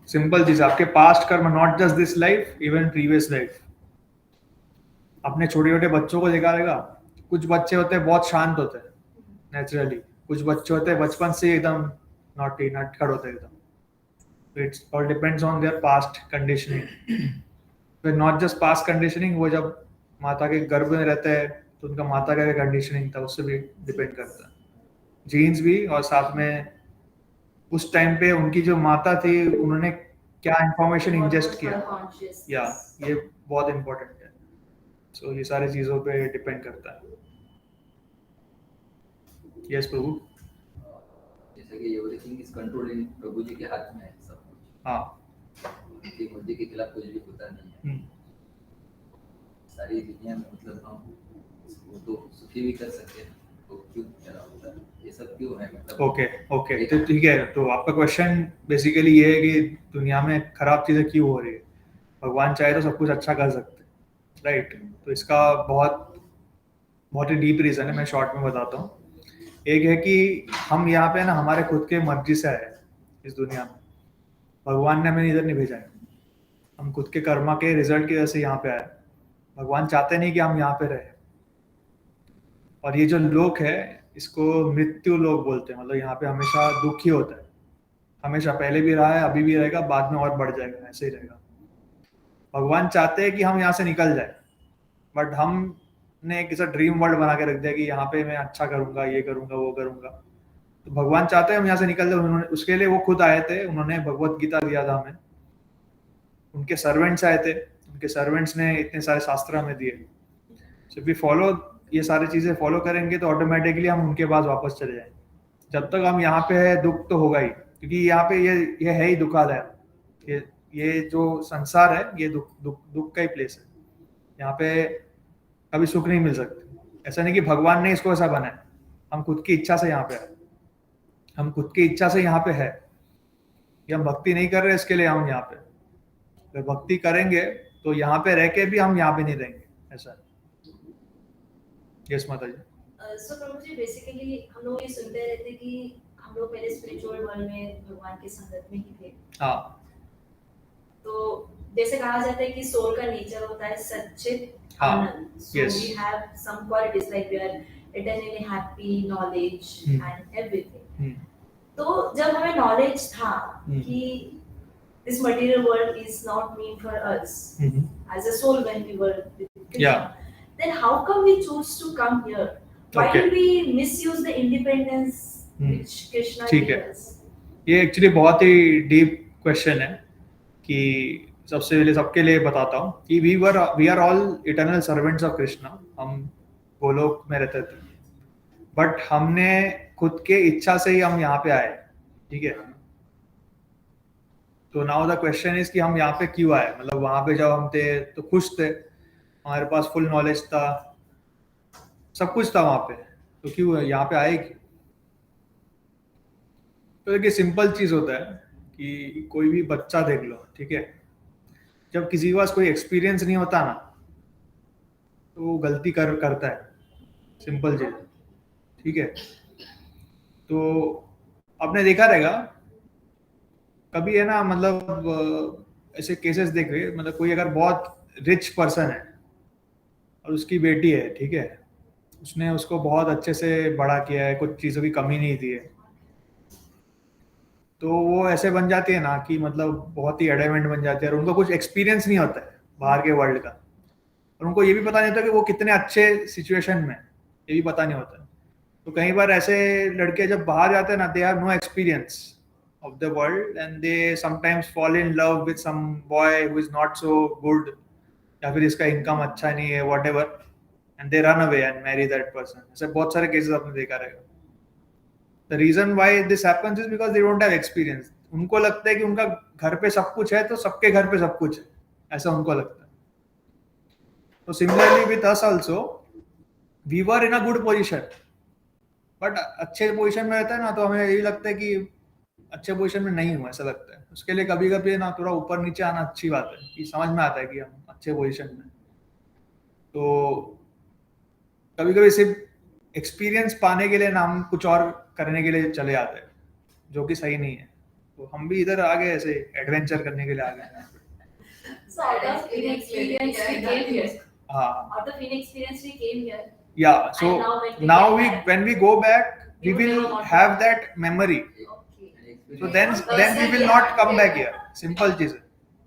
सिंपल चीज, आपके पास्ट कर्म, not just this life, even previous life. अपने छोटे छोटे बच्चों को देखा रहेगा, कुछ बच्चे होते हैं बहुत शांत होते हैं नेचुरली, कुछ बच्चे होते हैं बचपन से एकदम नॉटी नटखट होते हैं एकदम. It's all depends on their past conditioning. फिर नॉट जस्ट पास्ट कंडीशनिंग, वो जब माता के गर्भ में रहते हैं तो उनका माता का कंडीशनिंग था, उससे भी डिपेंड करता है. जीन्स भी, और साथ में उस टाइम पे उनकी जो माता थी उन्होंने क्या इंफॉर्मेशन इंजेस्ट किया, या ये बहुत इंपॉर्टेंट है. सो ये सारी चीजों पे डिपेंड करता है. यस प्रभु. जैसे कि एवरीथिंग इज कंट्रोल्ड इन प्रभु जी के हाथ में है सब कुछ. हाँ. उनकी मर्जी के खिलाफ कुछ भी होता नहीं है. सारी दुनिया में मतलब हम वो तो सुखी भी कर सकते हैं, तो क्यों क्या होता है, ये सब क्यों है मतलब. ओके तो ठीक है. तो आपका क्वेश्चन बेसिकली ये है कि दुनिया में खराब चीजें क्यों हो रही है. भगवान चाहे तो सब कुछ अच्छा कर सकते हैं, राइट. तो इसका बहुत ही डीप रीजन है, मैं शॉर्ट में बताता हूँ. एक है कि हम यहाँ पे ना हमारे खुद के मर्जी से आए इस दुनिया में. भगवान ने हमें इधर नहीं भेजा है, हम खुद के कर्मा के रिजल्ट की वजह से यहाँ पे आए. भगवान चाहते नहीं कि हम यहाँ पे रहे. और ये जो लोक है इसको मृत्यु लोक बोलते हैं. मतलब यहाँ पे हमेशा दुख ही होता है, हमेशा. पहले भी रहा है, अभी भी रहेगा, बाद में और बढ़ जाएगा, ऐसे ही रहेगा. भगवान चाहते हैं कि हम यहाँ से निकल जाए, बट हमने एक ऐसा ड्रीम वर्ल्ड बना के रख दिया कि यहाँ पे मैं अच्छा करूंगा, ये करूंगा, वो करूंगा. तो भगवान चाहते हैं हम यहाँ से निकल जाए. उन्होंने उसके लिए वो खुद आए थे, उन्होंने भगवत गीता दिया था हमें. उनके सर्वेंट्स आए थे, उनके सर्वेंट्स ने इतने सारे शास्त्र हमें दिए. सो वी फॉलो, ये सारी चीजें फॉलो करेंगे तो ऑटोमेटिकली हम उनके पास वापस चले जाएंगे. जब तक हम यहाँ पे है दुख तो होगा ही, क्योंकि यहाँ पे ये है ही दुखालय. ये जो संसार है ये दुख का ही प्लेस है. यहाँ पे कभी सुख नहीं मिल सकता. ऐसा नहीं कि भगवान ने इसको ऐसा बनाया, हम खुद की इच्छा से यहाँ पे है. हम खुद की इच्छा से यहाँ पे है. ये हम भक्ति नहीं कर रहे इसके लिए हम यहाँ पे. अगर भक्ति करेंगे तो यहाँ पे रह के भी हम यहाँ पे नहीं रहेंगे, ऐसा है. यस माता जी. सो प्रभु जी, बेसिकली हम लोग ये सुनते रहते कि हम लोग पहले स्पिरिचुअल वर्ल्ड में भगवान की संगत में ही थे. हाँ. तो जैसे कहा जाता है कि सोल का नेचर होता है सच्चित आनंद. So we have some qualities like we are eternally happy, knowledge and everything. तो जब हमें नॉलेज था कि this material world is not meant for us as a soul when we were with Krishna, then how come we choose to come here? Why did we misuse the independence which Krishna gave us? ये एक्चुअली बहुत ही डीप क्वेश्चन है कि सबसे पहले सबके लिए बताता हूँ कि we are all eternal servants of Krishna. हम गोलोक में रहते थे, बट हमने खुद के इच्छा से ही हम यहाँ पे आए. ठीक है. तो नाउ द क्वेश्चन इज कि हम यहाँ पे क्यों आए. मतलब वहां पे जब हम थे तो खुश थे, हमारे पास फुल नॉलेज था, सब कुछ था वहां पे, तो क्यों यहाँ पे आए क्यों. तो देखिए सिंपल चीज होता है कि कोई भी बच्चा देख लो, ठीक है, जब किसी के पास कोई एक्सपीरियंस नहीं होता ना तो वो गलती करता है. सिंपल चीज, ठीक है. तो आपने देखा रहेगा कभी, है ना, मतलब ऐसे केसेस देख रहे, मतलब कोई अगर बहुत रिच पर्सन है और उसकी बेटी है, ठीक है, उसने उसको बहुत अच्छे से बड़ा किया है, कुछ चीज़ों की कमी नहीं दी है, तो वो ऐसे बन जाती है ना कि मतलब बहुत ही एडमेंट बन जाती है. और उनको कुछ एक्सपीरियंस नहीं होता है बाहर के वर्ल्ड का, और उनको ये भी पता नहीं होता कि वो कितने अच्छे सिचुएशन में, ये भी पता नहीं होता है. तो कई बार ऐसे लड़के जब बाहर जाते हैं ना, they have no experience of the world and they sometimes fall in love with some boy who is not so good, या फिर इसका इनकम अच्छा नहीं है, whatever, and they run away and marry that person. ऐसे बहुत सारे केसेस आपने देखा रहेगा. The reason why this happens is because they don't have experience. उनको लगता है कि उनका घर पे सब कुछ है तो सबके घर पे सब कुछ है, ऐसा उनको लगता है. तो similarly with us also, we were in a good position, but अच्छे पोजीशन में रहता है ना तो हमें यही लगता है कि अच्छे पोजीशन में नहीं हूँ, ऐसा लगता है. उसके लिए कभी कभी ना थोड़ा ऊपर नीचे आना अच्छी बात है, कि समझ में आता है कि हम अच्छे पोजीशन में. तो कभी कभी सिर्फ एक्सपीरियंस पाने के लिए ना हम कुछ और करने के लिए चले जाते हैं, जो कि सही नहीं है. तो हम भी इधर आ गए ऐसे एडवेंचर करने के लिए आ गए. So out of inexperience we came here. हाँ. Out of inexperience we came here. Yeah. So And now get when we go back, we You will will not have go that memory. Okay. So then we will not come back here. Simple चीज है.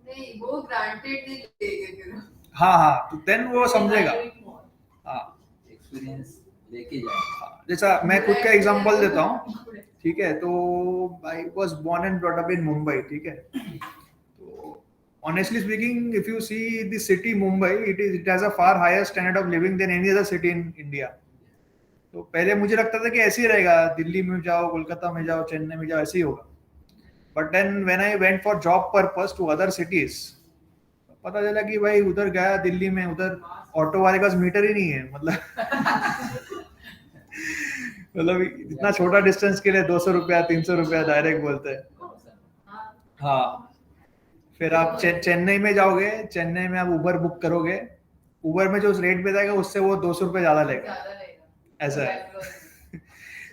नहीं, वो granted नहीं लेंगे फिर. हाँ हाँ. तो then वो समझेगा. Value it more. हाँ. एक्सपीरियंस लेके जाए. जैसा मैं खुद का एग्जांपल देता हूँ, ठीक है. तो I was born and brought up in Mumbai, ठीक है. तो honestly speaking, if you see the city Mumbai, it has a far higher standard of living than any other city in India. तो पहले मुझे लगता था कि ऐसे ही रहेगा, दिल्ली में जाओ, कोलकाता में जाओ, चेन्नई में जाओ, ऐसे ही होगा. But then when I went for job purpose to other cities, पता चला कि भाई उधर गया दिल्ली में, उधर ऑटो वाले के पास मीटर ही नहीं है. मतलब इतना छोटा डिस्टेंस के लिए 200 रुपया 300 रुपया डायरेक्ट बोलते हैं. हाँ. फिर आप चेन्नई में जाओगे, चेन्नई में आप उबर बुक करोगे, उबर में जो उस रेट पे जाएगा उससे वो 200 रुपये ज्यादा लेगा. ज़्यादा रहेगा. ऐसा है.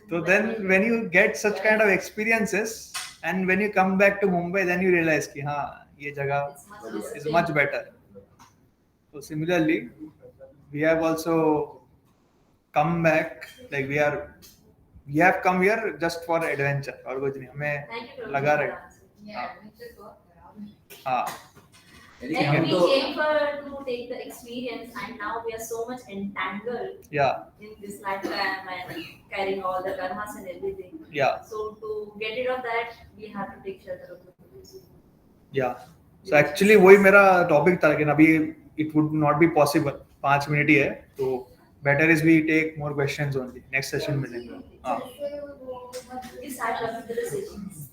So then when you get such kind of experiences and when you come back to Mumbai, then you realize कि हाँ ये जगह is much better. So similarly, we have also come back, like we have come here just for adventure और कुछ नहीं. हमें Thank you, लगा Prabhu, रहे. for answering. ये adventure बहुत खराब है. हाँ. लेकिन And हम we तो came to take the experience, and now we are so much entangled Yeah. in this lifetime and carrying all the karmas and everything. Yeah. So to get rid of that, we have to take shelter of the Buddhism. Yeah. So actually वही मेरा टॉपिक था, लेकिन अभी it would not be possible. 5 minute ही है, तो better is we take more questions only. Next session में लेंगे. हाँ. जैसे वो We start talking to the sages.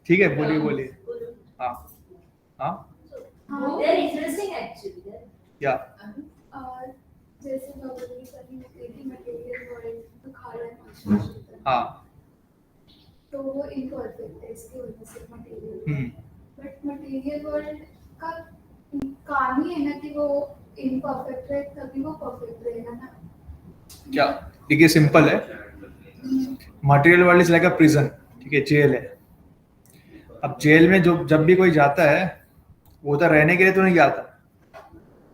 ठीक है, बोलिए. हाँ. हाँ. हाँ, They are interesting actually. Yeah. और जैसे भगवदगीता में कहती है मटेरियल वर्ल्ड तो खाना कॉन्शियस होता है, हाँ. तो वो इम्परफेक्ट है इसकी वजह से material. Hmm. But material world का काम ही है ना कि वो इम्परफेक्ट रहे तभी वो परफेक्ट रहेगा ना. क्या? देखिए सिंपल है. Material world is like a prison, ठीक है, जेल है. अब जेल में जो जब भी कोई जाता है वो उधर रहने के लिए तो नहीं जाता.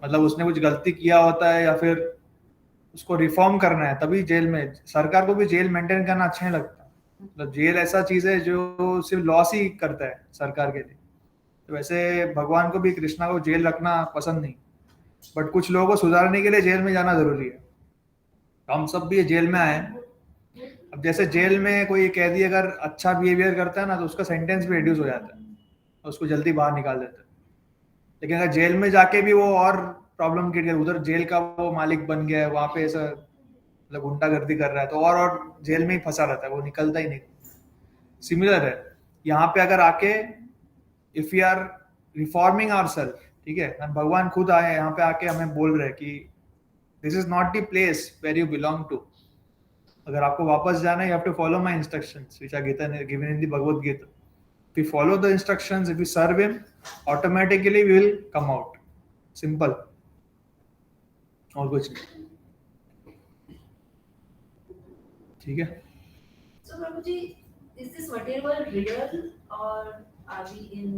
मतलब उसने कुछ गलती किया होता है या फिर उसको रिफॉर्म करना है, तभी जेल में. सरकार को भी जेल मेंटेन करना अच्छा नहीं लगता. मतलब जेल ऐसा चीज है जो सिर्फ लॉस ही करता है सरकार के लिए. तो वैसे भगवान को भी, कृष्णा को जेल रखना पसंद नहीं, बट कुछ लोगों को सुधारने के लिए जेल में जाना जरूरी है. हम सब भी जेल में आए. अब जैसे जेल में कोई कैदी अगर अच्छा बिहेवियर करता है ना, तो उसका सेंटेंस भी रिड्यूस हो जाता है, उसको जल्दी बाहर निकाल देते हैं. लेकिन अगर जेल में जाके भी वो और प्रॉब्लम क्रिएट, उधर जेल का वो मालिक बन गया है, वहां पे ऐसा मतलब गुंडागर्दी कर रहा है, तो और जेल में ही फंसा रहता है, वो निकलता ही नहीं. सिमिलर है यहाँ पे. अगर आके if you are reforming ourself, ठीक है, भगवान खुद आए यहाँ पे आके हमें बोल रहे हैं कि this is not the place where you belong to. अगर आपको वापस जाना है, you have to follow my instructions which are given in the Bhagavad Gita. If we follow the instructions, if we serve him, automatically we will come out. Simple. और कुछ नहीं. ठीक है. So Prabhuji, is this material world real or are we in?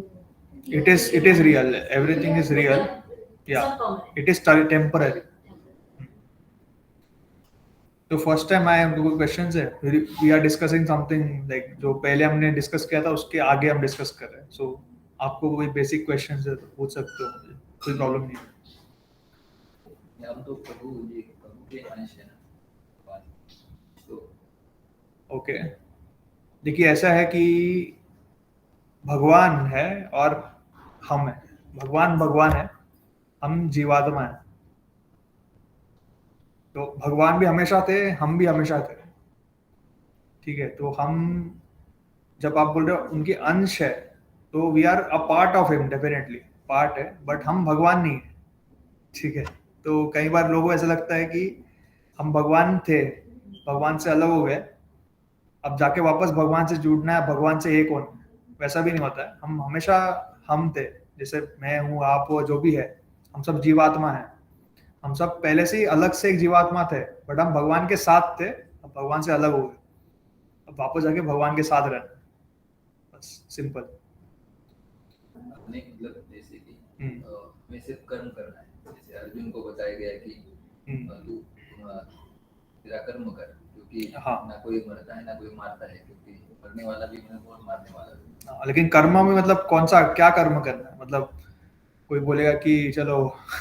It is real. Everything is real. It's Yeah. not permanent. It is temporary. तो फर्स्ट टाइम आए हमको कोई क्वेश्चंस है. We are discussing something like जो पहले हमने डिस्कस किया था उसके आगे हम डिस्कस कर रहे हैं. सो आपको कोई बेसिक क्वेश्चंस है तो पूछ सकते हो, मुझे कोई प्रॉब्लम नहीं है. हम तो प्रभु के अंश है ना. तो ओके देखिए ऐसा है कि भगवान है और हम है। भगवान है, हम जीवात्मा है। तो भगवान भी हमेशा थे, हम भी हमेशा थे। ठीक है, तो हम जब आप बोल रहे हो उनके अंश है, तो we are a part of him, definitely part है, बट हम भगवान नहीं है। ठीक है, तो कई बार लोगों को ऐसा लगता है कि हम भगवान थे, भगवान से अलग हो गए, अब जाके वापस भगवान से जुड़ना है, भगवान से एक होना है। वैसा भी नहीं होता है। हम हमेशा हम थे, जैसे मैं हूँ, आप हो, जो भी है, हम सब जीवात्मा है। हम सब पहले से ही अलग से एक जीवात्मा थे, बट हम भगवान के साथ थे, अब भगवान से अलग हो गए, अब वापस जाके भगवान के साथ रहना, बस सिंपल। अपने मतलब जैसे कि हमें सिर्फ कर्म करना है, जैसे अर्जुन को बताया गया कि तू तेरा कर्म कर, क्योंकि हाँ। ना कोई मरता है ना कोई मारता है, क्योंकि मरने वाला भी है और मारने वाला भी। लेकिन कर्म में मतलब कौन सा क्या कर्म करना है? मतलब कोई बोलेगा कि चलो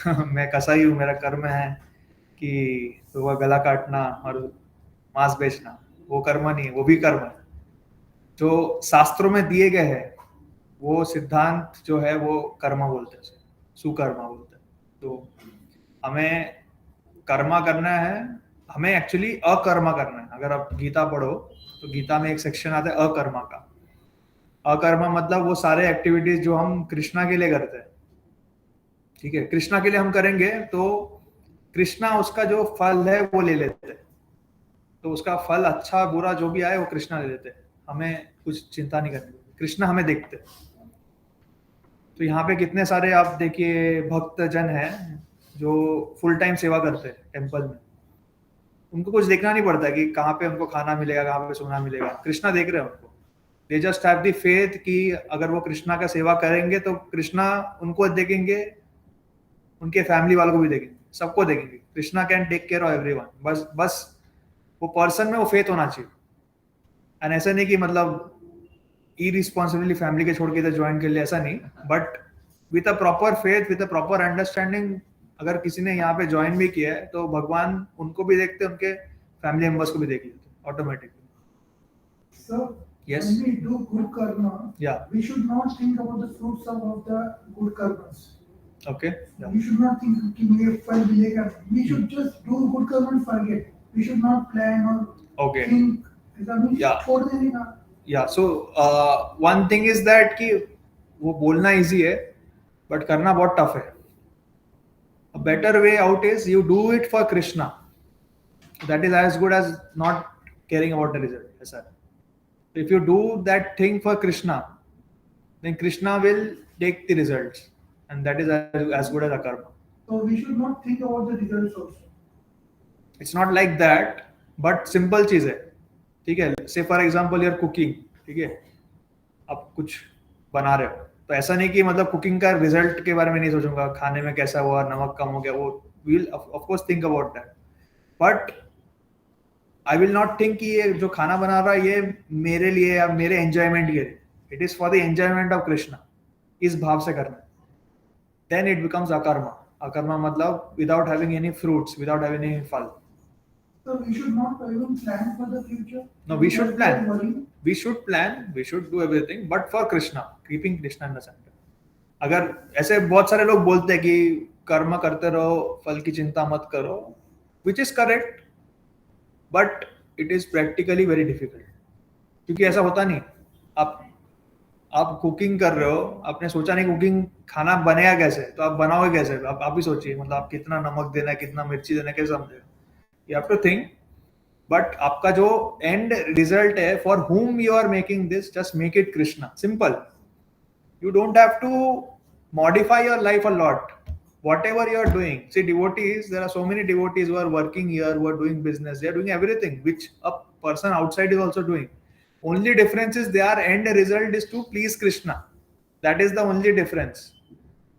मैं कसाई हूँ, मेरा कर्म है कि तो वह गला काटना और मांस बेचना, वो कर्म नहीं है, वो भी कर्म है। जो शास्त्रों में दिए गए हैं वो सिद्धांत जो है वो कर्म बोलते हैं, सुकर्मा बोलते हैं। तो हमें कर्मा करना है, हमें एक्चुअली अकर्मा करना है। अगर आप गीता पढ़ो तो गीता में एक सेक्शन आता है अकर्मा का। अकर्मा मतलब वो सारे एक्टिविटीज जो हम कृष्णा के लिए करते हैं। ठीक है, कृष्णा के लिए हम करेंगे तो कृष्णा उसका जो फल है वो ले लेते हैं, तो उसका फल अच्छा बुरा जो भी आए वो कृष्णा ले लेते हैं, हमें कुछ चिंता नहीं करनी, कृष्णा हमें देखते हैं। तो यहाँ पे कितने सारे आप देखिए भक्त जन हैं जो फुल टाइम सेवा करते हैं टेम्पल में, उनको कुछ देखना नहीं पड़ता कि कहाँ पे उनको खाना मिलेगा, कहाँ पे सोना मिलेगा, कृष्णा देख रहे हैं उनको। They just have the faith कि अगर वो कृष्णा का सेवा करेंगे तो कृष्णा उनको देखेंगे, उनके फैमिली वालों को भी देखेंगे, सबको देखेंगे। Krishna can take care of everyone. बस वो पर्सन में वो फेथ होना चाहिए। एंड ऐसा नहीं कि मतलब इरिस्पॉन्सिबली फैमिली के छोड़ के इधर ज्वाइन कर लिया, ऐसा नहीं, but with a proper faith, with a proper understanding अगर किसी ने यहाँ पे ज्वाइन भी किया है तो भगवान उनको भी देखते हैं, उनके फैमिली मेंबर्स को भी देख लेते हैं automatically. So, Yes. when we do good karma, Yeah. we should not think about the fruits of the good karmas. Okay. Yeah. We should not think कि मुझे फल मिलेगा. We should just do good karma and forget. We should not plan or Okay. think. ऐसा नहीं, Yeah. छोड़ देने का. Yeah. So one thing is that कि वो बोलना easy है, but करना बहुत tough है. A better way out is you do it for Krishna. That is as good as not caring about the result. ऐसा है. If you do that thing for Krishna, then Krishna will take the results, and that is as good as a karma. So we should not think about the results also. It's not like that, but simple चीज है. ठीक है, say for example you're cooking, ठीक है, आप कुछ बना रहे हो, तो ऐसा नहीं कि मतलब कुकिंग का रिजल्ट के बारे में नहीं सोचूंगा, खाने में कैसा हुआ, नमक कम हो गया, वो will of course think about that, but I will not think कि ये जो खाना बना रहा है ये मेरे लिए या मेरे एंजॉयमेंट के लिए, it is for the enjoyment of Krishna, इस भाव से करना, देन इट बिकम्स अकर्मा. अकर्मा मतलब without having any fruits, without having any फल. So we should not even plan for the future. No, we should plan. Worry. We should plan, we should do everything, but for Krishna, keeping Krishna in the center. अगर ऐसे बहुत सारे लोग बोलते हैं कि कर्म करते रहो, फल की चिंता मत करो, which is correct, but it is practically very difficult. क्योंकि ऐसा होता नहीं. आप कुकिंग कर रहे हो, आपने सोचा नहीं कुकिंग खाना बनेगा कैसे, तो आप बनाओगे कैसे, आप ही सोचिए, मतलब आप कितना नमक देना है, कितना मिर्ची देना है, कैसे समझेगा. You have to think, but आपका जो end result है, for whom you are making this, just make it Krishna. Simple. You don't have to modify your life a lot. Whatever you are doing, see devotees, there are so many devotees who are working here, who are doing business, they are doing everything which a person outside is also doing. Only difference is their end result is to please Krishna. That is the only difference.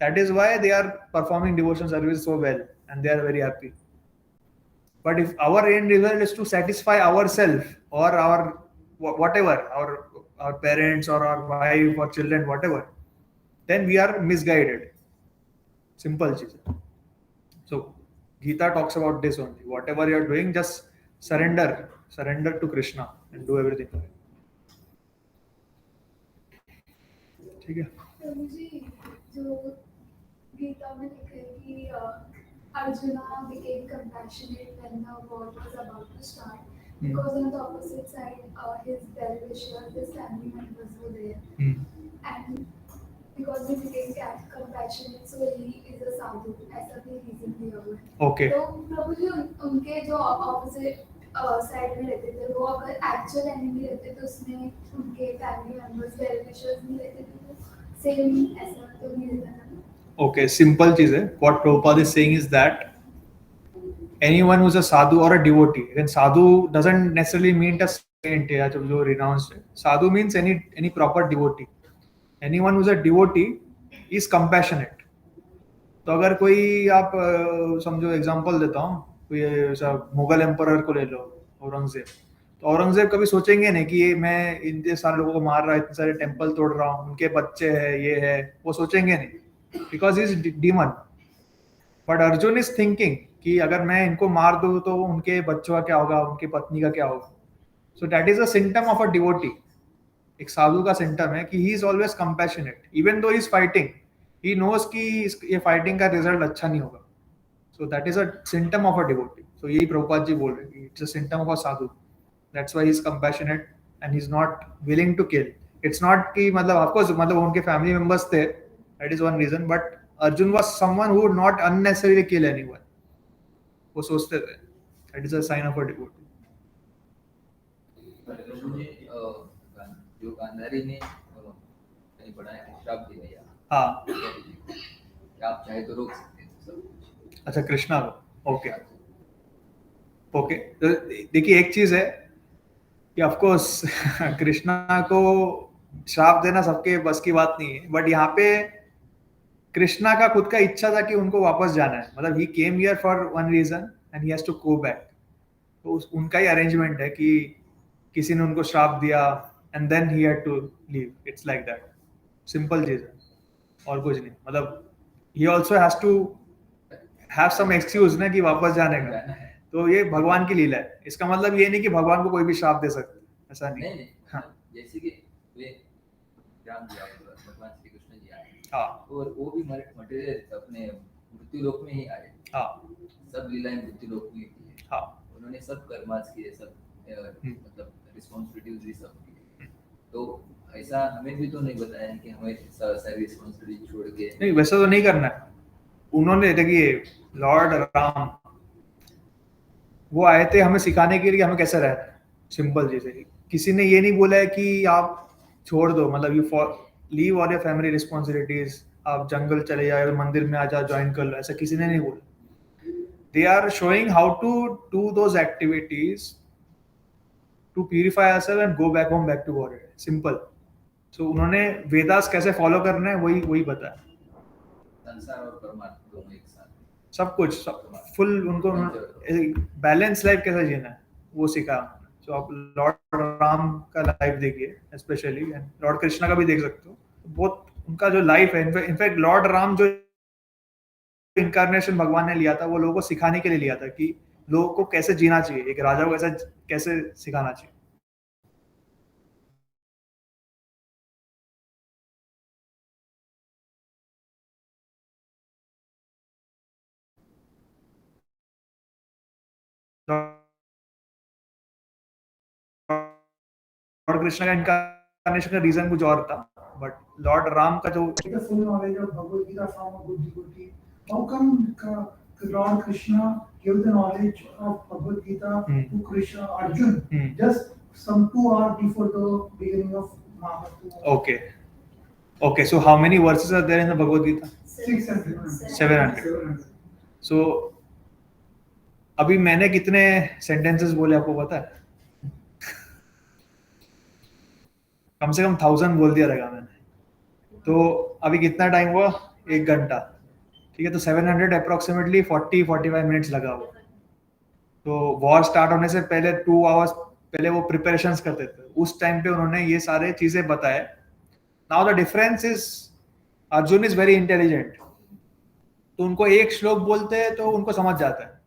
That is why they are performing devotion service so well and they are very happy. But if our end result is to satisfy ourselves or our whatever, our parents or our wife or children, whatever, then we are misguided. Simple cheez. So Gita talks about this only. Whatever you are doing, just surrender to Krishna. and do everything. ठीक है. प्रभु जी, जो गीता में लिखा है कि Arjuna became compassionate when the war was about to start, because on the opposite side, his well-wishers, his family members were there, and because he became compassionate, so he is a sadhu. ऐसा भी reason दिया हुआ है. Okay. तो प्रभु जी उनके जो opposite साइड में रहते थे, वो अगर एक्चुअल एनिमी रहते तो उसमें उनके फैमिली मेंबर्स वेल-विशर्स नहीं रहते तो सेम ऐसा तो नहीं रहता ना. Okay, simple चीज है. What Prabhupada is saying is that anyone who's a sadhu or a devotee, then sadhu doesn't necessarily mean a saint या जो renounced है. Sadhu means any proper devotee. Anyone who's a devotee is compassionate. तो अगर कोई आप समझो एग्जांपल देता हूँ, कोई ऐसा मुगल एम्परर को ले लो, औरंगजेब. तो औरंगजेब कभी सोचेंगे नहीं कि ये मैं इतने सारे लोगों को मार रहा, इतने सारे टेम्पल तोड़ रहा हूँ, उनके बच्चे हैं, ये है, वो सोचेंगे नहीं, because he is demon. But Arjun is thinking कि अगर मैं इनको मार दूं तो उनके बच्चों का क्या होगा, उनकी पत्नी का क्या होगा. So that is a symptom of a devotee. एक साधु का सिम्टम है कि he is always compassionate even though he is fighting. He knows कि ये फाइटिंग का रिजल्ट अच्छा नहीं होगा. So that is a symptom of a devotee. So यही प्रभुपाद जी बोल रहे हैं, it's a symptom of a sadhu. That's why he is compassionate and he is not willing to kill. It's not कि मतलब ऑफ कोर्स मतलब उनके फैमिली मेंबर्स थे, that is one reason, but Arjun was someone who would not unnecessarily kill anyone. वो सोचते थे. That is a sign of a devotee. जो गांधारी ने कहीं पढ़ा है श्राप दे दिया. हाँ. क्या आप चाहे तो रोक सकते हैं सब कुछ. अच्छा, कृष्णा को. Okay okay. तो देखिए एक चीज है कि ऑफ कोर्स कृष्णा को श्राप देना सबके बस की बात नहीं है, बट यहाँ पे कृष्णा का खुद का इच्छा था कि उनको वापस जाना है. मतलब he came here for one reason and he has to go back. तो उनका ही अरेंजमेंट है कि किसी ने उनको श्राप दिया and then he had to leave. It's like that. Simple चीज है और कुछ नहीं. मतलब he also has to have some excuse ना कि वापस जाने का. तो ये भगवान की लीला है. इसका मतलब ये नहीं कि भगवान को कोई भी श्राप दे सकता है, ऐसा नहीं. नहीं. हाँ. जैसे कि वे राम जी भगवान श्री कृष्ण जी आए. हाँ. और वो भी मटेरियल अपने मृत्यु लोक में ही आए. हाँ. सब लीलाएं मृत्यु लोक में की है. हाँ. उन्होंने सब कर्मास किए, सब मतलब रिस्पांसिबिलिटीज भी सब की. तो ऐसा हमें भी तो नहीं बताया है कि हमें सारी रिस्पांसिबिलिटी छोड़ के. नहीं, वैसा तो नहीं करना है. उन्होंने देखिए लॉर्ड राम वो आए थे हमें सिखाने के लिए हमें कैसे रहना है. सिंपल चीज है. किसी ने ये नहीं बोला है कि आप छोड़ दो, मतलब you for leave all your family responsibilities, आप जंगल चले जाओ, मंदिर में आ जाओ, ज्वाइन कर लो, ऐसा किसी ने नहीं बोला. They are showing how to do those activities to purify ourself and go back home, back to God. Simple. So उन्होंने वेदास कैसे फॉलो करना है वही बताया. संसार और परमात्मा दोनों एक साथ, सब कुछ, सब फुल उनको बैलेंस लाइफ कैसे जीना है वो सिखा. तो आप लॉर्ड राम का लाइफ देखिए स्पेशली, एंड लॉर्ड कृष्णा का भी देख सकते हो. बहुत उनका जो लाइफ है, इनफैक्ट लॉर्ड राम जो इनकारनेशन भगवान ने लिया था वो लोगों को सिखाने के लिए लिया था कि लोगों को कैसे जीना चाहिए, एक राजा को कैसे सिखाना चाहिए. लॉर्ड कृष्ण का इनकारनेशन का रीजन कुछ और था, बट लॉर्ड राम का जो The full knowledge of Bhagavad Gita from a good devotee. How come Lord Krishna gave the knowledge of Bhagavad Gita to Krishna Arjun just some 2 hours before the beginning of Mahabharata? Okay. So how many verses are there in the Bhagavad Gita? 600. 700. So अभी मैंने कितने सेंटेंसेस बोले आपको पता है? कम से कम 1000 बोल दिया रहेगा मैंने. तो अभी कितना टाइम हुआ? 1 घंटा. ठीक है. तो 700 अप्रोक्सीमेटली 40-45 मिनट्स लगा हुआ. तो वॉर स्टार्ट होने से पहले 2 आवर्स पहले वो प्रिपरेशंस करते थे. उस टाइम पे उन्होंने ये सारे चीजें बताए. Now the difference is Arjun is very intelligent. तो उनको एक श्लोक बोलते हैं तो उनको समझ जाता है.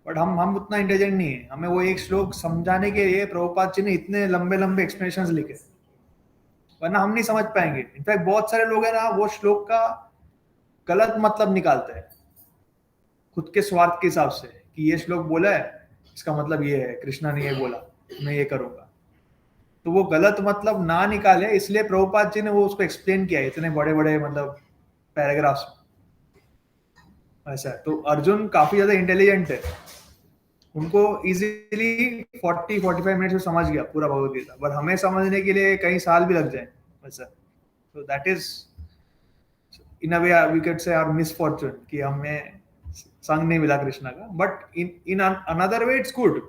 बट हम उतना इंटेलिजेंट नहीं है, हमें वो एक श्लोक समझाने के लिए प्रभुपाद जी ने इतने लंबे लंबे एक्सप्लेनेशंस लिखे, वरना हम नहीं समझ पाएंगे। इनफैक्ट बहुत सारे लोग हैं ना, वो श्लोक का गलत मतलब निकालते हैं खुद के स्वार्थ के हिसाब से, कि ये श्लोक बोला है इसका मतलब ये है, कृष्णा ने ये बोला मैं ये करूंगा। तो वो गलत मतलब ना निकाले, इसलिए प्रभुपाद जी ने वो उसको एक्सप्लेन किया इतने बड़े बड़े मतलब पैराग्राफ्स में। ऐसा है। तो अर्जुन काफी ज्यादा इंटेलिजेंट है, उनको इजीली 40-45 मिनट में समझ गया पूरा भगवद गीता, पर हमें समझने के लिए कई साल भी लग जाए वैसा। तो that is in a way we can say our misfortune कि हमें संग नहीं मिला कृष्णा का, but in another way it's good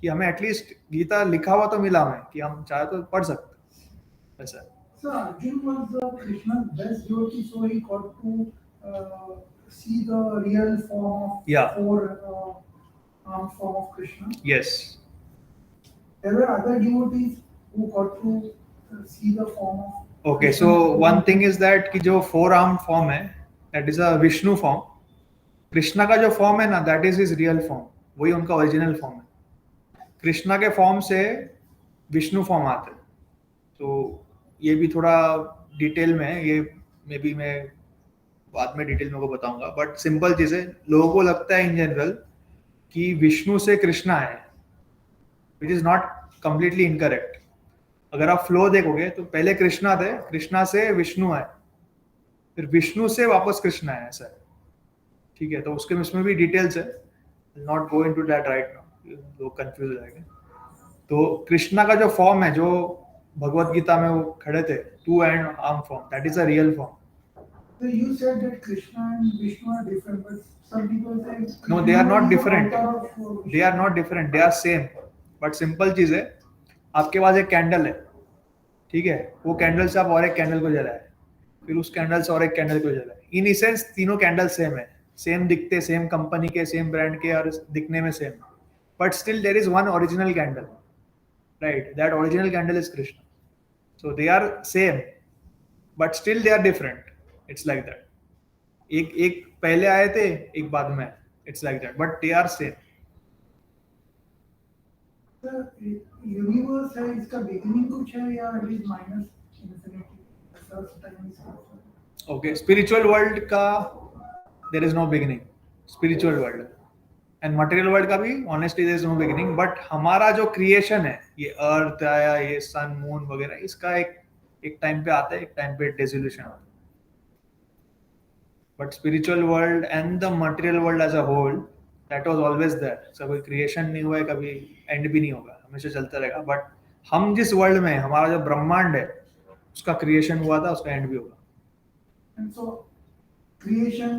कि हमें एटलीस्ट गीता लिखा हुआ तो मिला हमें, कि हम चाहे तो पढ़ सकते ऐसा। So Arjun was Krishna's best devotee, so he got to see the real form of Yeah. armed form of Krishna. Yes. There were other devotees who got to see the form of. Okay, so one thing is that कि जो four armed form है, that is a Vishnu form. Krishna का जो फॉर्म है ना, that is his real form, वही उनका ओरिजिनल फॉर्म है। कृष्णा के फॉर्म से विष्णु फॉर्म आते हैं। तो ये भी थोड़ा डिटेल में है, ये मे बी मैं बाद में डिटेल में को बताऊंगा, बट सिंपल चीज है। लोगों को लगता है इन जनरल कि विष्णु से कृष्णा है, which is not completely incorrect. अगर आप फ्लो देखोगे तो पहले कृष्णा थे, कृष्णा से विष्णु है, फिर विष्णु से वापस कृष्णा है, ऐसा है। ठीक है, तो उसके इसमें भी डिटेल्स है, not go into that right now, लोग कंफ्यूज हो जाएंगे। तो कृष्णा का जो फॉर्म है, जो भगवत गीता में वो खड़े थे, 2 and arm form, that is a real form. So you said that Krishna and Vishnu are different, but some people say No, they are not different. different. They are not different, they are same. But simple चीज है, आपके पास एक कैंडल है, ठीक है, वो कैंडल से आप और एक कैंडल को जलाए, फिर उस कैंडल से और एक कैंडल को जलाए। इन एसेंस तीनों कैंडल सेम है, सेम दिखते, सेम कंपनी के, सेम ब्रांड के, और दिखने में same, but still there is one original candle, right? That original candle is Krishna. So they are same, but still they are different. It's like that. एक पहले आए थे, एक बाद में। It's like that, but they are same. The universe है, इसका beginning कुछ है या it is minus infinity? First time is also. Okay, spiritual world का there is no beginning. Spiritual world and material world का भी honestly there is no beginning. But हमारा जो creation है, ये अर्थ आया, ये सन मून वगैरह, इसका एक टाइम पे आता है, एक टाइम पे डिसोल्यूशन आता है। But spiritual world and the material world as a whole, that was always there. So कोई creation नहीं हुआ है, कभी end भी नहीं होगा, हमेशा चलता रहेगा। But हम जिस वर्ल्ड में, हमारा जो ब्रह्मांड है, उसका creation हुआ था, उसका end भी होगा। And so creation,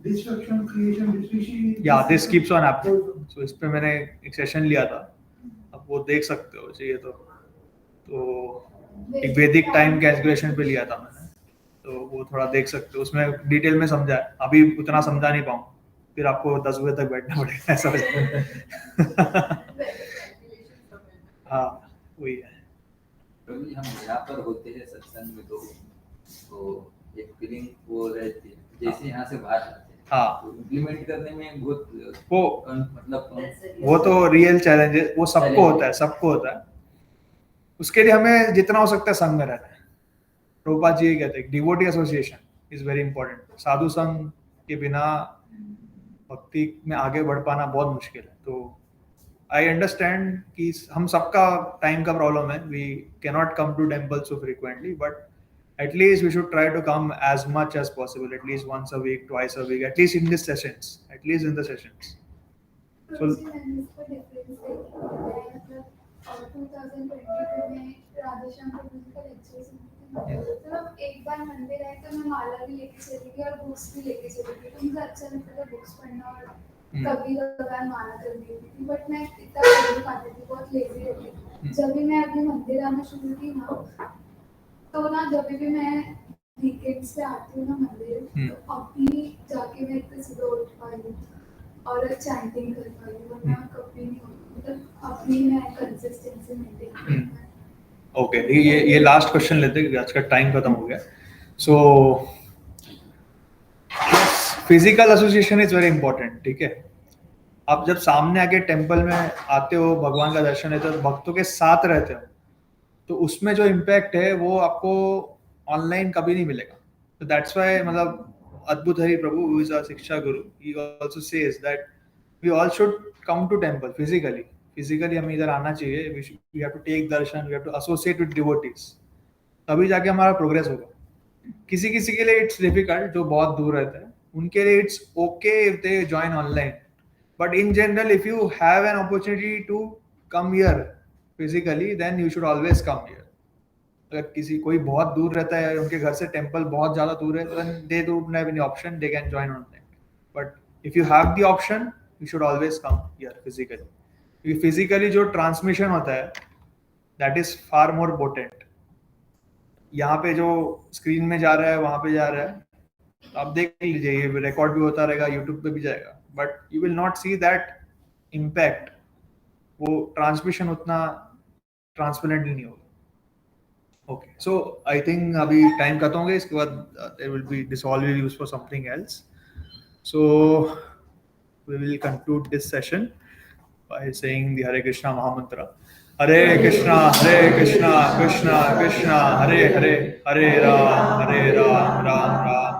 destruction, creation, destruction. Yeah, this keeps on happening. So इस पे मैंने एक सेशन लिया था, अब वो देख सकते हो चाहिए तो एक वैदिक टाइम कैलकुलेशन पे लिया था मैंने, तो वो थोड़ा देख सकते हो, उसमें डिटेल में समझा है। अभी उतना समझा नहीं पाऊँ, फिर आपको 10 बजे तक बैठना पड़ेगा ऐसा हाँ वही है। कभी हम यहाँ पर होते हैं सत्संग में, तो एक फीलिंग वो रहती है, जैसे यहाँ से बाहर आते हैं, हाँ, तो इम्प्लीमेंट करने में बहुत वो मतलब वो तो रियल चैलेंज है, वो सबको होता है, सबको होता है। उसके लिए हमें जितना हो सकता है संग में रहना है। प्रभुपाद जी ये कहते हैं, devotee association is very important. साधु संघ के बिना भक्ति में आगे बढ़ पाना बहुत मुश्किल है। तो आई अंडरस्टैंड कि हम सबका टाइम का प्रॉब्लम है, we can not come to temple so frequently, but at least we should try to come as much as possible, at least once a week, twice a week, at least in the sessions, at least in the sessions. So मैंने इसका डिफरेंस देखा, मतलब 2022 में राधेश्याम प्रभु जी का लेक्चर सुनती थी, तो एक बार मंदिर आए तो मैं माला भी लेके चली गई और बुक्स भी लेके चली गई, तो मुझे अच्छा लगता था बुक्स पढ़ना, और कभी कभार माला कर देती थी, बट मैं इतना पढ़ नहीं पाती थी, बहुत लेजी रहती थी। जब भी मैं अभी मंदिर आना शुरू की ना, तो ना जब भी मैं वीकेंड्स पे आती हूँ ना मंदिर, तो अभी जाके मैं इतने सुबह उठ पाई और चैंटिंग कर पाई, वरना कभी नहीं होती, मतलब अभी मैं कंसिस्टेंसी मेंटेन कर पाई। ओके, ये लास्ट क्वेश्चन लेते हैं, आज का टाइम खत्म हो गया। So physical association is very important, ठीक है। आप जब सामने आके टेम्पल में आते हो, भगवान का दर्शन लेते हो, भक्तों के साथ रहते हो, तो उसमें जो इम्पैक्ट है वो आपको ऑनलाइन कभी नहीं मिलेगा. तो दैट्स वाई मतलब Adbhut Hari Prabhu who is our shiksha guru, he also says that we all should come to temple physically हमें इधर आना चाहिए. We have to take darshan, we have to associate with devotees, तभी जाके हमारा प्रोग्रेस होगा. किसी किसी के लिए इट्स डिफिकल्ट, जो बहुत दूर रहता है, उनके लिए it's okay if they join online. But in general if you have an opportunity to come here physically, then you should always come here. अगर किसी कोई बहुत दूर रहता है, उनके घर से टेम्पल बहुत ज्यादा दूर है, then they don't have any option, they can join online. But if you have the option, you should always come here physically. क्योंकि physically जो ट्रांसमिशन होता है, that is far more potent. यहाँ पे जो स्क्रीन में जा रहा है, वहाँ पे जा रहा है, आप देख लीजिए, ये रिकॉर्ड भी होता रहेगा, यूट्यूब पे भी जाएगा, but you will not see that impact. वो ट्रांसमिशन उतना ट्रांसपेरेंटली नहीं होगा. Okay, so I think अभी टाइम खत्म हो गया, इसके बाद there will be this all will be used for something else. So we will conclude this session by saying the Hare Krishna Mahamantra. Hare Krishna, Krishna Krishna, Hare Hare, Hare Ram, Ram Ram.